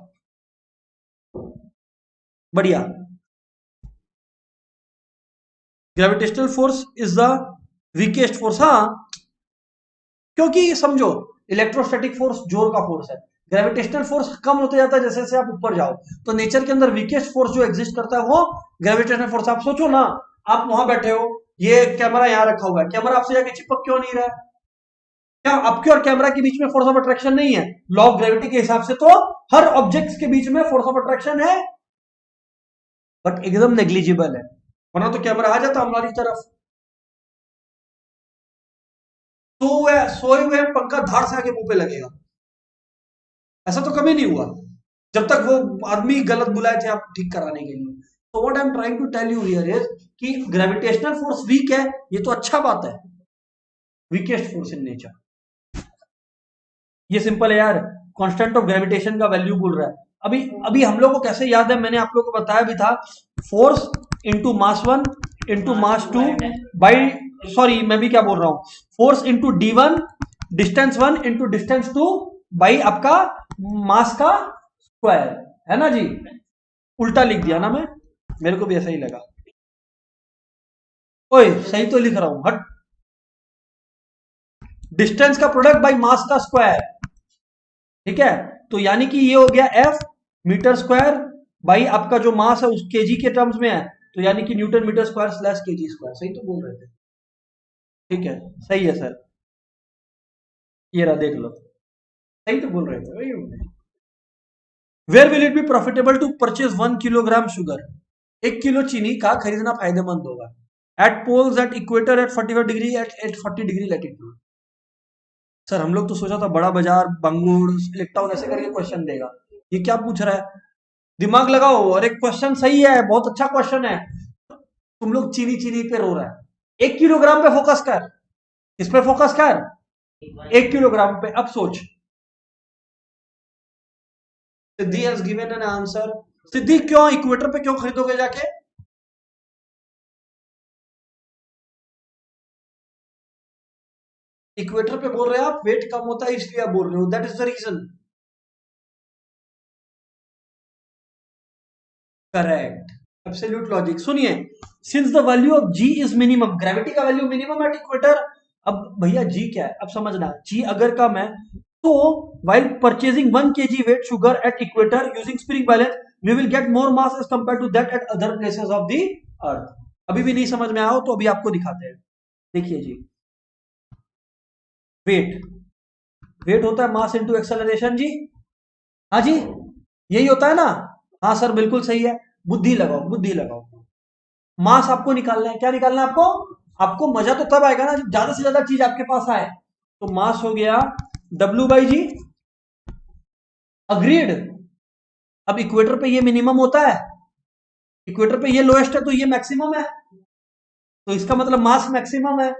बढ़िया। Gravitational force is the weakest force. हाँ, क्योंकि समझो इलेक्ट्रोस्टैटिक फोर्स जोर का फोर्स है, ग्रेविटेशनल फोर्स कम होते जाता है जैसे जैसे आप ऊपर जाओ। तो नेचर के अंदर वीकेस्ट फोर्स जो एग्जिस्ट करता है वो ग्रेविटेशनल फोर्स। आप सोचो ना, आप वहां बैठे हो, ये कैमरा यहां रखा हुआ है, कैमरा आपसे जाके चिपक क्यों नहीं रहा है? क्या आपके और कैमरा के बीच में फोर्स ऑफ अट्रैक्शन नहीं है? लॉ ऑफ ग्रेविटी के हिसाब से तो हर ऑब्जेक्ट्स के बीच में फोर्स ऑफ अट्रैक्शन है, बट एकदम नेग्लिजिबल है, वरना तो कैमरा आ जाता हमारी तरफ। सोए हुए पंखा धार से आके मुंह पे लगेगा, ऐसा तो कभी नहीं हुआ जब तक वो आदमी गलत बुलाए थे आप ठीक कराने के लिए। तो what I am trying to tell you here is कि ग्रेविटेशनल फोर्स वीक है, ये तो अच्छा बात है, वीकेस्ट फोर्स इन नेचर। ये सिंपल है यार, कांस्टेंट ऑफ ग्रेविटेशन का वैल्यू बोल रहा है। अभी अभी हम लोग को कैसे याद है, मैंने आप लोग को बताया भी था, force into mass 1 into mass 2 by, sorry मैं भी क्या बोल रहा हूं, force into d1 distance 1 into distance 2 by आपका मास का स्क्वायर, है ना जी? उल्टा लिख दिया ना मैं, मेरे को भी ऐसा ही लगा। ओए सही तो लिख रहा हूं, हट। डिस्टेंस का प्रोडक्ट बाई मास का स्क्वायर, ठीक है? तो यानी कि ये हो गया F मीटर स्क्वायर बाई आपका जो मास है उस केजी के टर्म्स में है, तो यानी कि newton metre square slash KG square. सही तो बोल रहे थे? ठीक है, सही है सर, ये रहा देख लो, सही तो बोल रहे थे वही। Where will it be profitable to purchase 1 kilogram sugar? 1 kilo चीनी का खरीदना फायदेमंद होगा at poles at equator at 45 degree at 40 degree latitude. Sir हम लोग तो सोचा था बड़ा बाजार, बंगुर, इलेक्ट्राउन ऐसे करके क्वेश्चन देगा, ये क्या पूछ रहा है? दिमाग लगाओ, और एक क्वेश्चन सही है, बहुत अच्छा क्वेश्चन है, तुम लोग चीनी चीनी पे रो रहा है। 1 किलोग्राम पे फोकस कर, इस पे फोकस कर, 1 किलोग्राम पे। अब सोच, सिद्धि हैज गिवन एन आंसर। सिद्धि क्यों इक्वेटर पे क्यों खरीदोगे जाके? इक्वेटर पे बोल रहे हैं आप, वेट कम होता है इसलिए आप बोल रहे हो, that is the reason. Correct, absolute logic. सुनिए, since the value of G is minimum, gravity का वैल्यू मिनिमम एट इक्वेटर। अब भैया जी क्या है, अब समझना, जी अगर कम है तो while purchasing 1 kg weight sugar at equator using spring balance we will get more mass as compared to that at other places of the earth। अभी भी नहीं समझ में आओ तो अभी आपको दिखाते हैं, देखिए जी। वेट, वेट होता है मास इनटू एक्सेलरेशन जी। हाँ जी, यही होता है ना? हाँ सर बिल्कुल सही है, बुद्धि लगाओ बुद्धि लगाओ। मास आपको निकालना है, क्या निकालना है आपको? आपको मजा तो तब आएगा ना जब ज्यादा से ज्यादा चीज आपके पास आए। तो मास हो गया W बाई जी, अग्रीड। अब इक्वेटर पे ये मिनिमम होता है, इक्वेटर पे ये लोएस्ट है तो ये मैक्सिमम है, तो इसका मतलब मास मैक्सिमम है।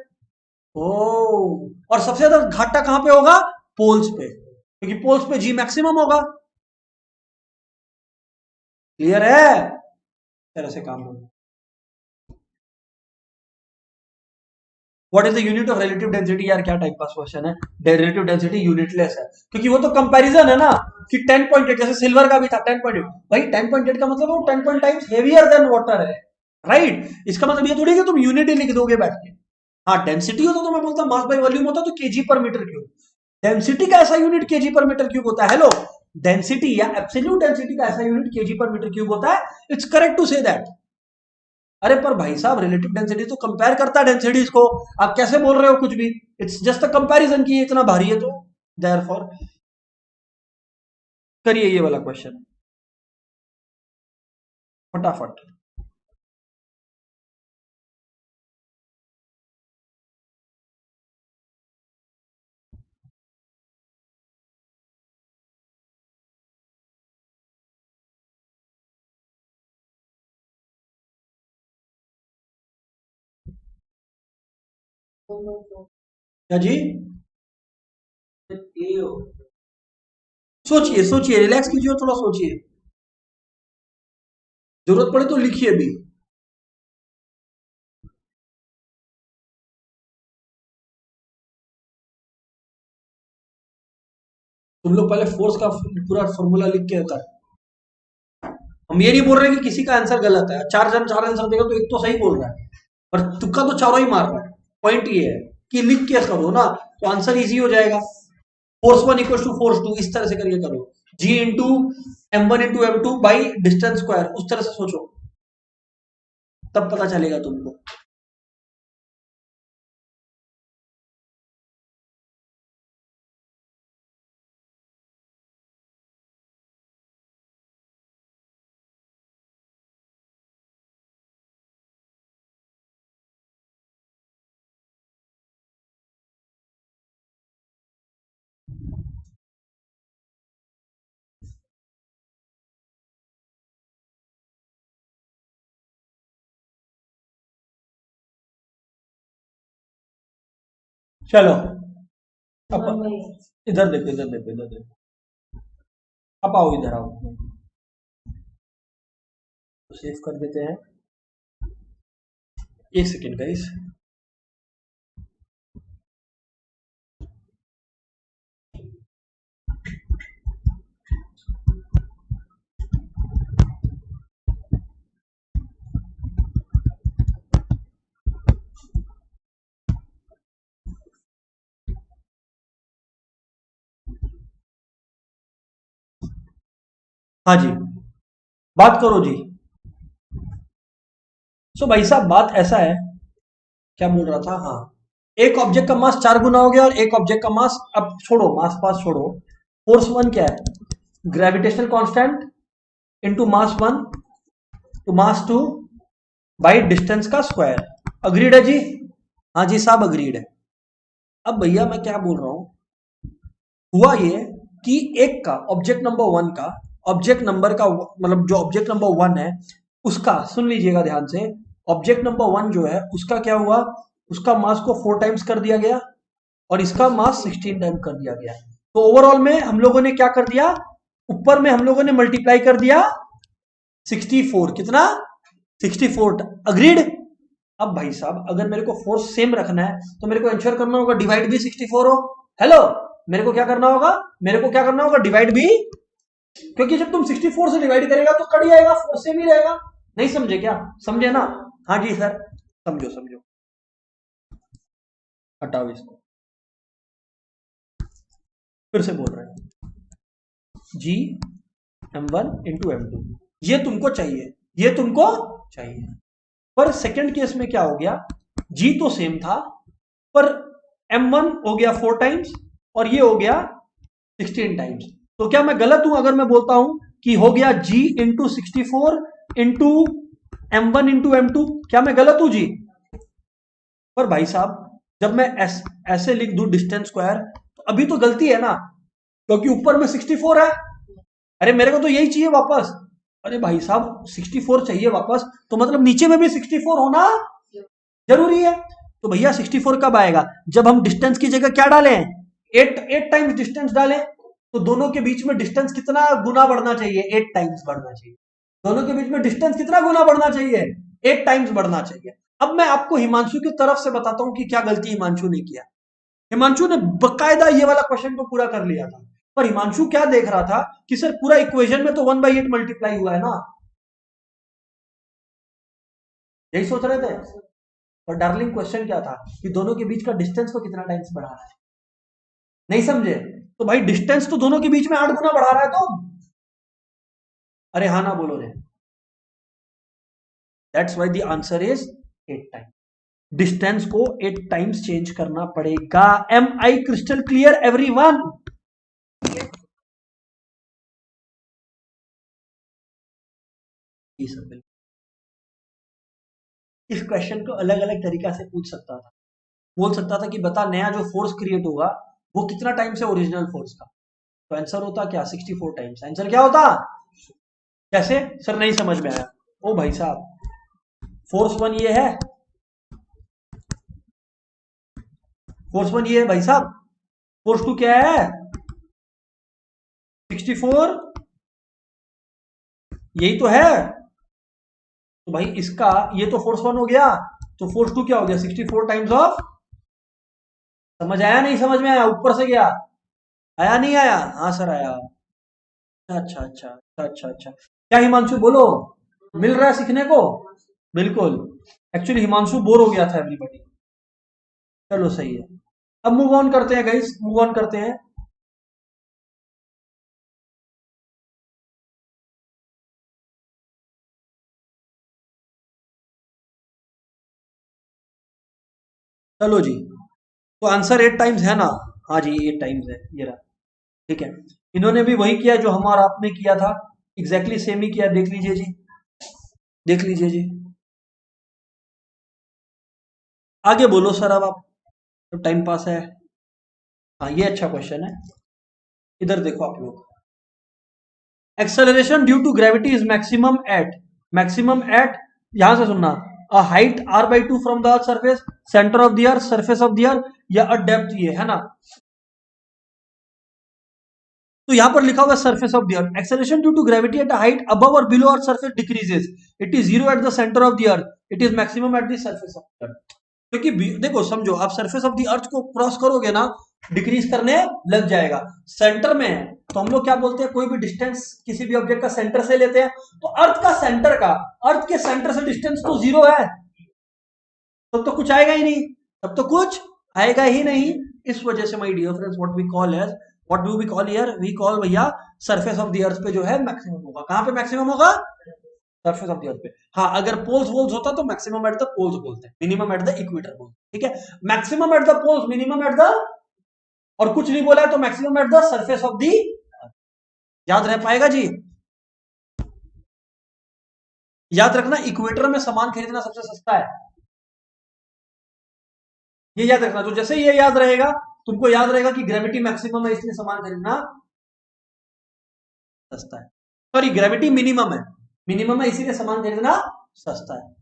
ओ, और सबसे ज्यादा घाटा कहां पे होगा? पोल्स पे, क्योंकि पोल्स पे जी मैक्सिमम होगा। क्लियर है? तरह से काम होगा। What is the unit of relative density? यार क्या टाइप का क्वेश्चन है, रिलेटिव डेंसिटी यूनिटलेस है, क्योंकि वो तो कंपैरिजन है ना कि 10.8, जैसे सिल्वर का भी था 10.8, भाई 10.8 का मतलब वो 10 टाइम्स हेवियर देन वाटर है, राइट? इसका मतलब ये थोड़ी कि तुम यूनिट ही लिख दोगे बैठ के। हाँ डेंसिटी होता तो मैं बोलता मास बाय वॉल्यूम होता तो KG per metre cube. Density का ऐसा unit KG per metre cube होता है। हेलो, डेंसिटी या एब्सोल्यूट डेंसिटी का ऐसा unit KG per metre cube होता है। It's correct to say that. अरे पर भाई साहब रिलेटिव डेंसिटी तो कंपेयर करता है डेंसिटीज को, आप कैसे बोल रहे हो कुछ भी? इट्स जस्ट अ कंपैरिजन की इतना भारी है तो देयरफॉर करिए ये वाला क्वेश्चन फटाफट। क्या जी? ए हो सोचिए सोचिए, रिलैक्स कीजिए और थोड़ा सोचिए, जरूरत पड़े तो लिखिए भी। तुम लोग पहले फोर्स का पूरा फॉर्मूला लिख के कर। हम ये नहीं बोल रहे कि किसी का आंसर गलत है, चार जन चार आंसर देगा तो एक तो सही बोल रहा है, और तुक्का तो चारों ही मार रहा है। पॉइंट ये है कि लिख के करो ना तो आंसर इजी हो जाएगा। Force one equal to force two, इस तरह से करके करो। G into M1 into M2 by distance square, उस तरह से सोचो, तब पता चलेगा तुमको। चलो अब इधर देखो, इधर देखो, इधर देखो। अब आओ, इधर आओ, तो सेव कर देते हैं। एक सेकेंड गाइस। हाँ जी, बात करो जी। सो भाई साहब बात ऐसा है, क्या बोल रहा था, हाँ, एक ऑब्जेक्ट का मास 4 गुना हो गया और एक ऑब्जेक्ट का मास, अब छोड़ो मास पास छोड़ो, फोर्स वन क्या है, gravitational constant into mass one two mass two by distance का स्क्वायर। अग्रीड है जी? हाँ जी साहब अग्रीड है। अब भैया मैं क्या बोल रहा हूं, हुआ ये कि एक का ऑब्जेक्ट नंबर वन का, ऑब्जेक्ट नंबर का मतलब जो ऑब्जेक्ट नंबर वन है उसका, सुन लीजिएगा ध्यान से, ऑब्जेक्ट नंबर वन जो है उसका क्या हुआ, उसका मास को 4 टाइम्स कर दिया गया और इसका मास 16 टाइम कर दिया गया। तो ओवरऑल में हम लोगों ने क्या कर दिया, ऊपर में हम लोगों ने मल्टीप्लाई कर दिया 64, कितना, 64। अग्रीड? अब भाई साहब अगर मेरे को फोर्स सेम रखना है तो मेरे को इंश्योर करना होगा डिवाइड भी 64 हो। हेलो, मेरे को क्या करना होगा, मेरे को क्या करना होगा, डिवाइड भी, क्योंकि जब तुम 64 से डिवाइड करेगा तो कट जाएगा, फोर्स सेम ही रहेगा। नहीं समझे क्या? समझे ना? हाँ जी सर, समझो समझो। हटाओ इसको, फिर से बोल रहे हैं, जी M1 इंटू M2, ये तुमको चाहिए, ये तुमको चाहिए। पर सेकंड केस में क्या हो गया, जी तो सेम था पर M1 हो गया 4 टाइम्स और ये हो गया 16 टाइम्स। तो क्या मैं गलत हूं अगर मैं बोलता हूं कि हो गया G into 64 into M1 into M2? क्या मैं गलत हूं जी? पर भाई साहब जब मैं ऐसे लिख दूं डिस्टेंस स्क्वायर तो अभी तो गलती है ना, क्योंकि ऊपर में 64 है। अरे मेरे को तो यही चाहिए वापस। अरे भाई साहब 64 चाहिए वापस, तो मतलब नीचे में भी 64 होना जरूरी है। तो भैया 64 कब आएगा, जब हम डिस्टेंस की जगह क्या डालें, 8 टाइम्स डिस्टेंस डालें। तो दोनों के बीच में डिस्टेंस कितना गुना बढ़ना चाहिए, 8 टाइम्स बढ़ना चाहिए। दोनों के बीच में डिस्टेंस कितना गुना बढ़ना चाहिए, 8 टाइम्स बढ़ना चाहिए। अब मैं आपको हिमांशु की तरफ से बताता हूं कि क्या गलती हिमांशु ने किया। हिमांशु ने बकायदा ये वाला क्वेश्चन को पूरा कर लिया था, पर हिमांशु क्या देख रहा था कि सर पूरा इक्वेशन में तो 1/8 मल्टीप्लाई हुआ है ना, यही सोच रहे थे। और डार्लिंग क्वेश्चन क्या था कि दोनों के बीच का डिस्टेंस को कितना टाइम्स बढ़ाना है। नहीं समझे? तो भाई डिस्टेंस तो दोनों के बीच में 8 गुना बढ़ा रहा है तो, अरे हाँ ना बोलो रे। That's why the answer is 8 times. Distance को 8 टाइम्स चेंज करना पड़ेगा। एम आई क्रिस्टल क्लियर एवरीवन? इस क्वेश्चन को अलग अलग तरीका से पूछ सकता था। बोल सकता था कि बता नया जो फोर्स क्रिएट होगा वो कितना टाइम से ओरिजिनल फोर्स का, तो आंसर होता क्या 64 टाइम्स। आंसर क्या होता? कैसे सर नहीं समझ में आया? ओ भाई साहब, फोर्स वन ये है, फोर्स वन ये है भाई साहब, फोर्स टू क्या है 64, यही तो है। तो भाई इसका ये तो फोर्स वन हो गया, तो फोर्स टू क्या हो गया 64 टाइम्स ऑफ। समझ आया नहीं समझ में आया? ऊपर से गया, आया नहीं आया? हाँ सर आया। अच्छा अच्छा अच्छा अच्छा अच्छा। क्या हिमांशु बोलो, मिल रहा है सीखने को? बिल्कुल। एक्चुअली हिमांशु बोर हो गया था एवरीबॉडी। चलो सही है। अब मूव ऑन करते हैं गाइस, मूव ऑन करते हैं। चलो जी, तो आंसर 8 टाइम्स है ना? हाँ जी 8 टाइम्स है, ये रहा। ठीक है, इन्होंने भी वही किया जो हमारा आपने किया था, एग्जैक्टली सेम ही किया। देख लीजिए जी, देख लीजिए जी। आगे बोलो सर अब आप, तो टाइम पास है। हाँ ये अच्छा क्वेश्चन है। इधर देखो आप लोग, acceleration due to gravity is maximum at, यहां से सुनना, a height r/2 from the earth surface, centre of the earth, surface of the earth, या अ डेप्थ, ये है ना। तो यहां पर लिखा हुआ surface of the earth. Acceleration due to gravity at a height above और below earth surface decreases, it is zero at the centre of the earth, it is maximum at the surface of the earth. क्योंकि देखो समझो, आप सरफेस ऑफ द अर्थ को क्रॉस करोगे ना, डिक्रीज करने लग जाएगा। सेंटर में है तो हम लोग क्या बोलते हैं, कोई भी डिस्टेंस किसी भी ऑब्जेक्ट का सेंटर से लेते हैं, तो अर्थ का सेंटर का, अर्थ के सेंटर से डिस्टेंस तो जीरो है, तब तो कुछ आएगा ही नहीं, तब तो कुछ आएगा ही नहीं। इस वजह से my dear friends, what do we call here, we call भैया सरफेस ऑफ द अर्थ पे जो है मैक्सिमम होगा। कहां पे मैक्सिमम होगा? सरफेस ऑफ द अर्थ पे। हाँ अगर पोल्स वोल्स होता तो मैक्सिमम एट द पोल्स बोलते हैं, मिनिमम एट द इक्वेटर बोलते हैं। ठीक है, maximum at the poles, minimum at the, और कुछ नहीं बोला है तो maximum at the surface of the, याद रह पाएगा जी? याद रखना, इक्वेटर में सामान खरीदना सबसे सस्ता है, ये याद रखना। तो जैसे ये याद रहेगा, तुमको याद रहेगा कि ग्रेविटी मैक्सिमम है इसलिए सामान खरीदना सस्ता है। सॉरी, ग्रेविटी मिनिमम है इसीलिए सामान खरीदना सस्ता है।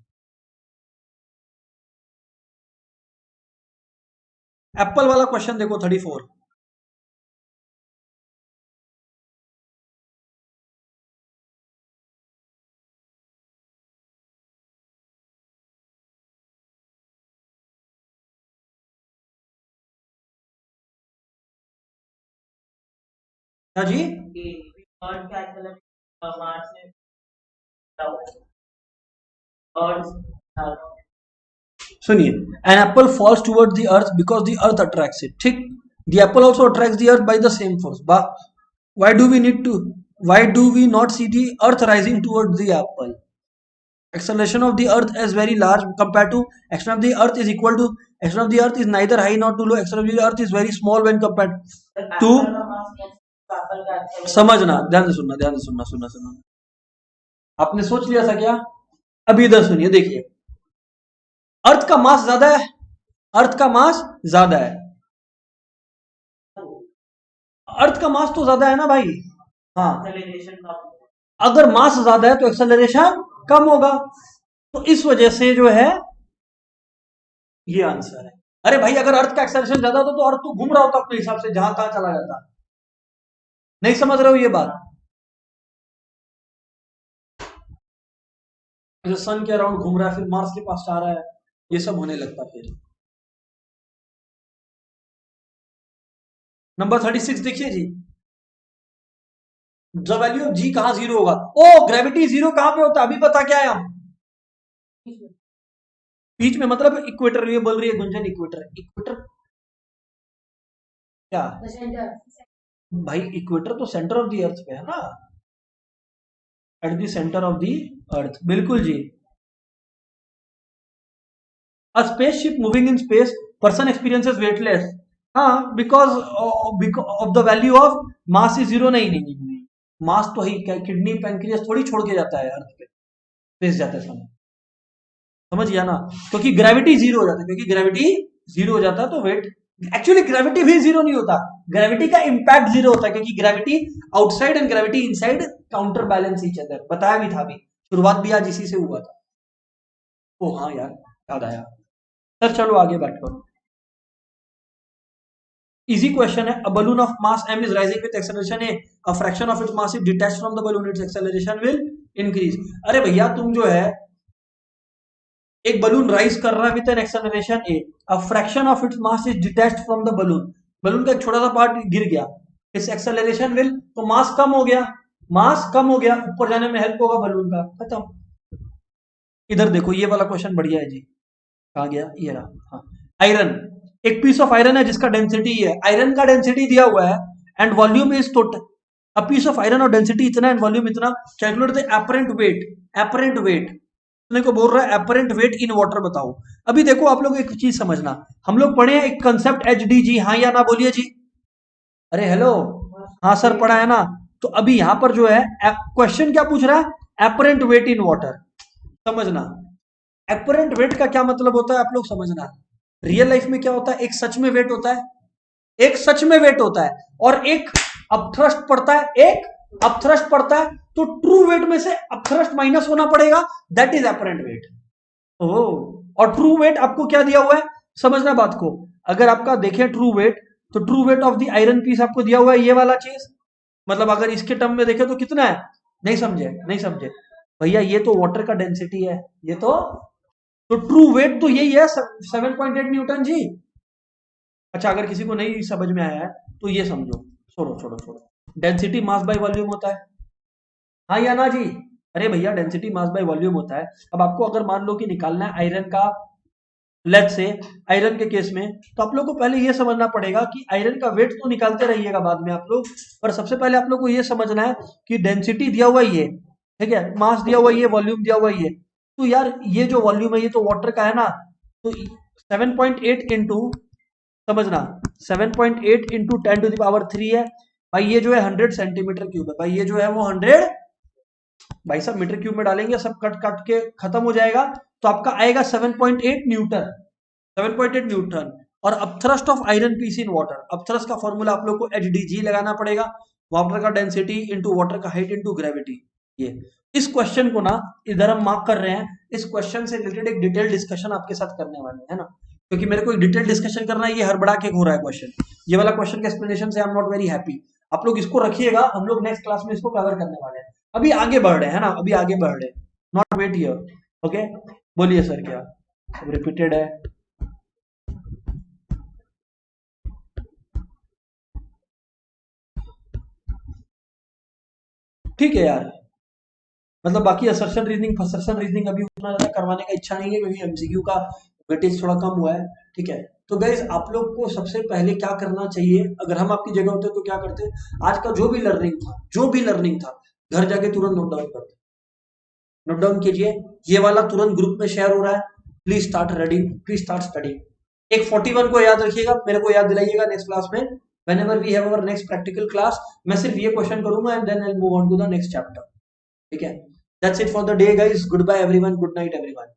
एप्पल वाला क्वेश्चन देखो 34। क्या जी? कि और क्या चला मार्स में और सुनिए, an apple falls toward the earth because the earth attracts it. ठीक, the apple also attracts the earth by the same force. Why do we need to, why do we not see the earth rising toward the apple? Acceleration of the earth is very large compared to action of the earth is equal to, action of the earth is neither high nor too low, action of the earth is very small when compared to, समझना, ध्यान से सुनना, ध्यान से सुनना, सुनना। आपने सोच लिया था क्या? अभी इधर सुनिए, देखिए, अर्थ का मास ज्यादा है, अर्थ का मास ज्यादा है, अर्थ का मास तो ज्यादा है ना भाई। हाँ, अगर मास ज्यादा है तो एक्सेलरेशन कम होगा, तो इस वजह से जो है ये आंसर है। अरे भाई अगर अर्थ का एक्सेलरेशन ज्यादा होता तो अर्थ तो घूम रहा होता अपने हिसाब से, जहां तहां चला जाता। नहीं समझ रहे हो ये बात? जो सन के अराउंड घूम रहा है फिर मार्स के पास जा रहा है, ये सब होने लगता फिर। नंबर 36 देखिए जी, द वैल्यू ऑफ जी कहां जीरो होगा? ओ ग्रेविटी जीरो कहां पे होता है, अभी बता क्या है हम, बीच में, मतलब इक्वेटर, ये बोल रही है गुंजन, इक्वेटर, इक्वेटर क्या भाई, इक्वेटर तो सेंटर ऑफ द अर्थ पे है ना, eight the centre of the अर्थ, बिल्कुल जी। A spaceship moving in space, person experiences weightless. हाँ, because of the value of mass is zero. नहीं नहीं नहीं, मास तो ही किडनी पैंक्रियास थोड़ी छोड़ के जाता है अर्थ पे स्पेस जाते समय, समझ गया ना? क्योंकि ग्रेविटी जीरो हो जाता है, क्योंकि ग्रेविटी जीरो हो जाता है तो वेट, एक्चुअली ग्रेविटी भी जीरो नहीं होता, ग्रेविटी का इंपैक्ट जीरो होता है, क्योंकि gravity outside and gravity inside counter balance each other, बताया भी था, भी शुरुआत भी आज इसी से हुआ था। ओ हाँ यार, याद आया। सर चलो आगे बैठो। इजी क्वेश्चन है, a balloon of mass m is rising with acceleration a fraction of its mass is detached from the balloon, its acceleration will increase। अरे भैया तुम जो है, एक बलून राइज कर रहा है with an acceleration A, a fraction of its mass is detached from the balloon, balloon का एक छोटा सा पार्ट गिर गया, इस एक्सेलरेशन विल, तो मास कम हो गया, मास कम हो गया, ऊपर जाने में हेल्प होगा बलून का, खत्म। इधर देखो ये वाला क्वेश्चन बढ़िया है जी, कहा गया ये रहा। हाँ, आयरन, एक पीस ऑफ आयरन है जिसका डेंसिटी है, आयरन का डेंसिटी दिया हुआ है and volume is total, a piece of iron और डेंसिटी इतना एंड वॉल्यूम इतना, calculate the apparent weight, apparent weight को बोल रहा है एपरेंट वेट इन वाटर बताओ। अभी देखो आप लोग एक चीज समझना, हम लोग पढ़े हैं एक कंसेप्ट एचडीजी, हाँ या ना बोलिए जी, अरे हेलो, हाँ सर पढ़ा है ना? तो अभी यहां पर जो है क्वेश्चन क्या पूछ रहा है, एपरेंट वेट इन वाटर, समझना। एपरेंट वेट का क्या मतलब होता है आप लोग समझना, रियल लाइफ में क्या होता है, एक सच में वेट होता है, एक सच में वेट होता है, और एक अपथ्रस्ट पड़ता है, एक अपथ्रस्ट पड़ता है, तो ट्रू वेट में से अपथ्रस्ट माइनस होना पड़ेगा, दैट इज एपरेंट वेट। ओह, और ट्रू वेट आपको क्या दिया हुआ है, समझना बात को, अगर आपका देखें ट्रू वेट, तो true weight of the iron piece आपको दिया हुआ है ये वाला चीज, मतलब अगर इसके टर्म में देखें तो कितना है, नहीं समझे, नहीं समझे भैया, ये तो वाटर का डेंसिटी है, ये तो ट्रू वेट तो यही है 7.8 न्यूटन जी। अच्छा अगर किसी को नहीं समझ में आया है तो ये समझो, छोड़ो छोड़ो छोड़ो, डेंसिटी मास बाय वॉल्यूम होता है, हाँ या ना जी? अरे भैया डेंसिटी मास बाय वॉल्यूम होता है। अब आपको अगर मान लो कि निकालना है आयरन का, लेट्स से आयरन के केस में, तो आप लोग को पहले ये समझना पड़ेगा कि आयरन का वेट तो निकालते रहिएगा बाद में आप लोग, पर सबसे पहले आप लोग को ये समझना है कि डेंसिटी दिया हुआ ही है, ठीक है, मास दिया हुआ ही है, वॉल्यूम दिया हुआ ही है, तो यार ये जो वॉल्यूम है ये तो वाटर का है ना, तो 7.8 इंटू, समझना, 7.8 इंटू 10⁻³ है भाई, ये जो है 100 सेंटीमीटर क्यूब है भाई, ये जो है वो 100, भाई साहब मीटर क्यूब में डालेंगे सब कट कट के खत्म हो जाएगा, तो आपका आएगा 7.8 न्यूटन, 7.8 न्यूटन। और upthrust of iron piece in water, upthrust का फॉर्मूला आप लोग को एचडीजी लगाना पड़ेगा, वाटर का डेंसिटी इंटू वाटर का हाइट इंटू ग्रेविटी। ये इस क्वेश्चन को ना इधर हम मार्क कर रहे हैं, इस क्वेश्चन से रिलेटेड एक डिटेल डिस्कशन आपके साथ करने वाले हैं ना, क्योंकि मेरे को एक डिटेल डिस्कशन करना है, ये हड़बड़ा के हो रहा है क्वेश्चन, ये वाला क्वेश्चन के एक्सप्लेनेशन से I am not very happy, आप लोग इसको रखिएगा, हम लोग नेक्स्ट क्लास में इसको कवर करने वाले हैं, अभी आगे बढ़ रहे हैं ना, अभी आगे बढ़ रहे हैं, नॉट वेट हियर, ओके। बोलिए सर क्या रिपीटेड है, ठीक है यार, मतलब बाकी असर्शन रीजनिंग फसर्शन रीजनिंग अभी उतना ज्यादा करवाने का इच्छा नहीं है, क्योंकि एमसीक्यू का वेटेज थोड़ा कम हुआ है, ठीक है। तो गाइज आप लोग को सबसे पहले क्या करना चाहिए, अगर हम आपकी जगह होते तो क्या करते, आज का जो भी लर्निंग था, जो भी लर्निंग था, घर जाके तुरंत नोट डाउन करते, नोट डाउन कीजिए, ये वाला तुरंत ग्रुप में शेयर हो रहा है, please start reading, please start studying. एक 41 को याद रखिएगा, मेरे को याद दिलाइएगा नेक्स्ट क्लास में, whenever we have our next practical class, मैं सिर्फ ये क्वेश्चन करूंगा and then I move on to the next chapter, ठीक है। That's it for the day guys, goodbye everyone, good night everyone.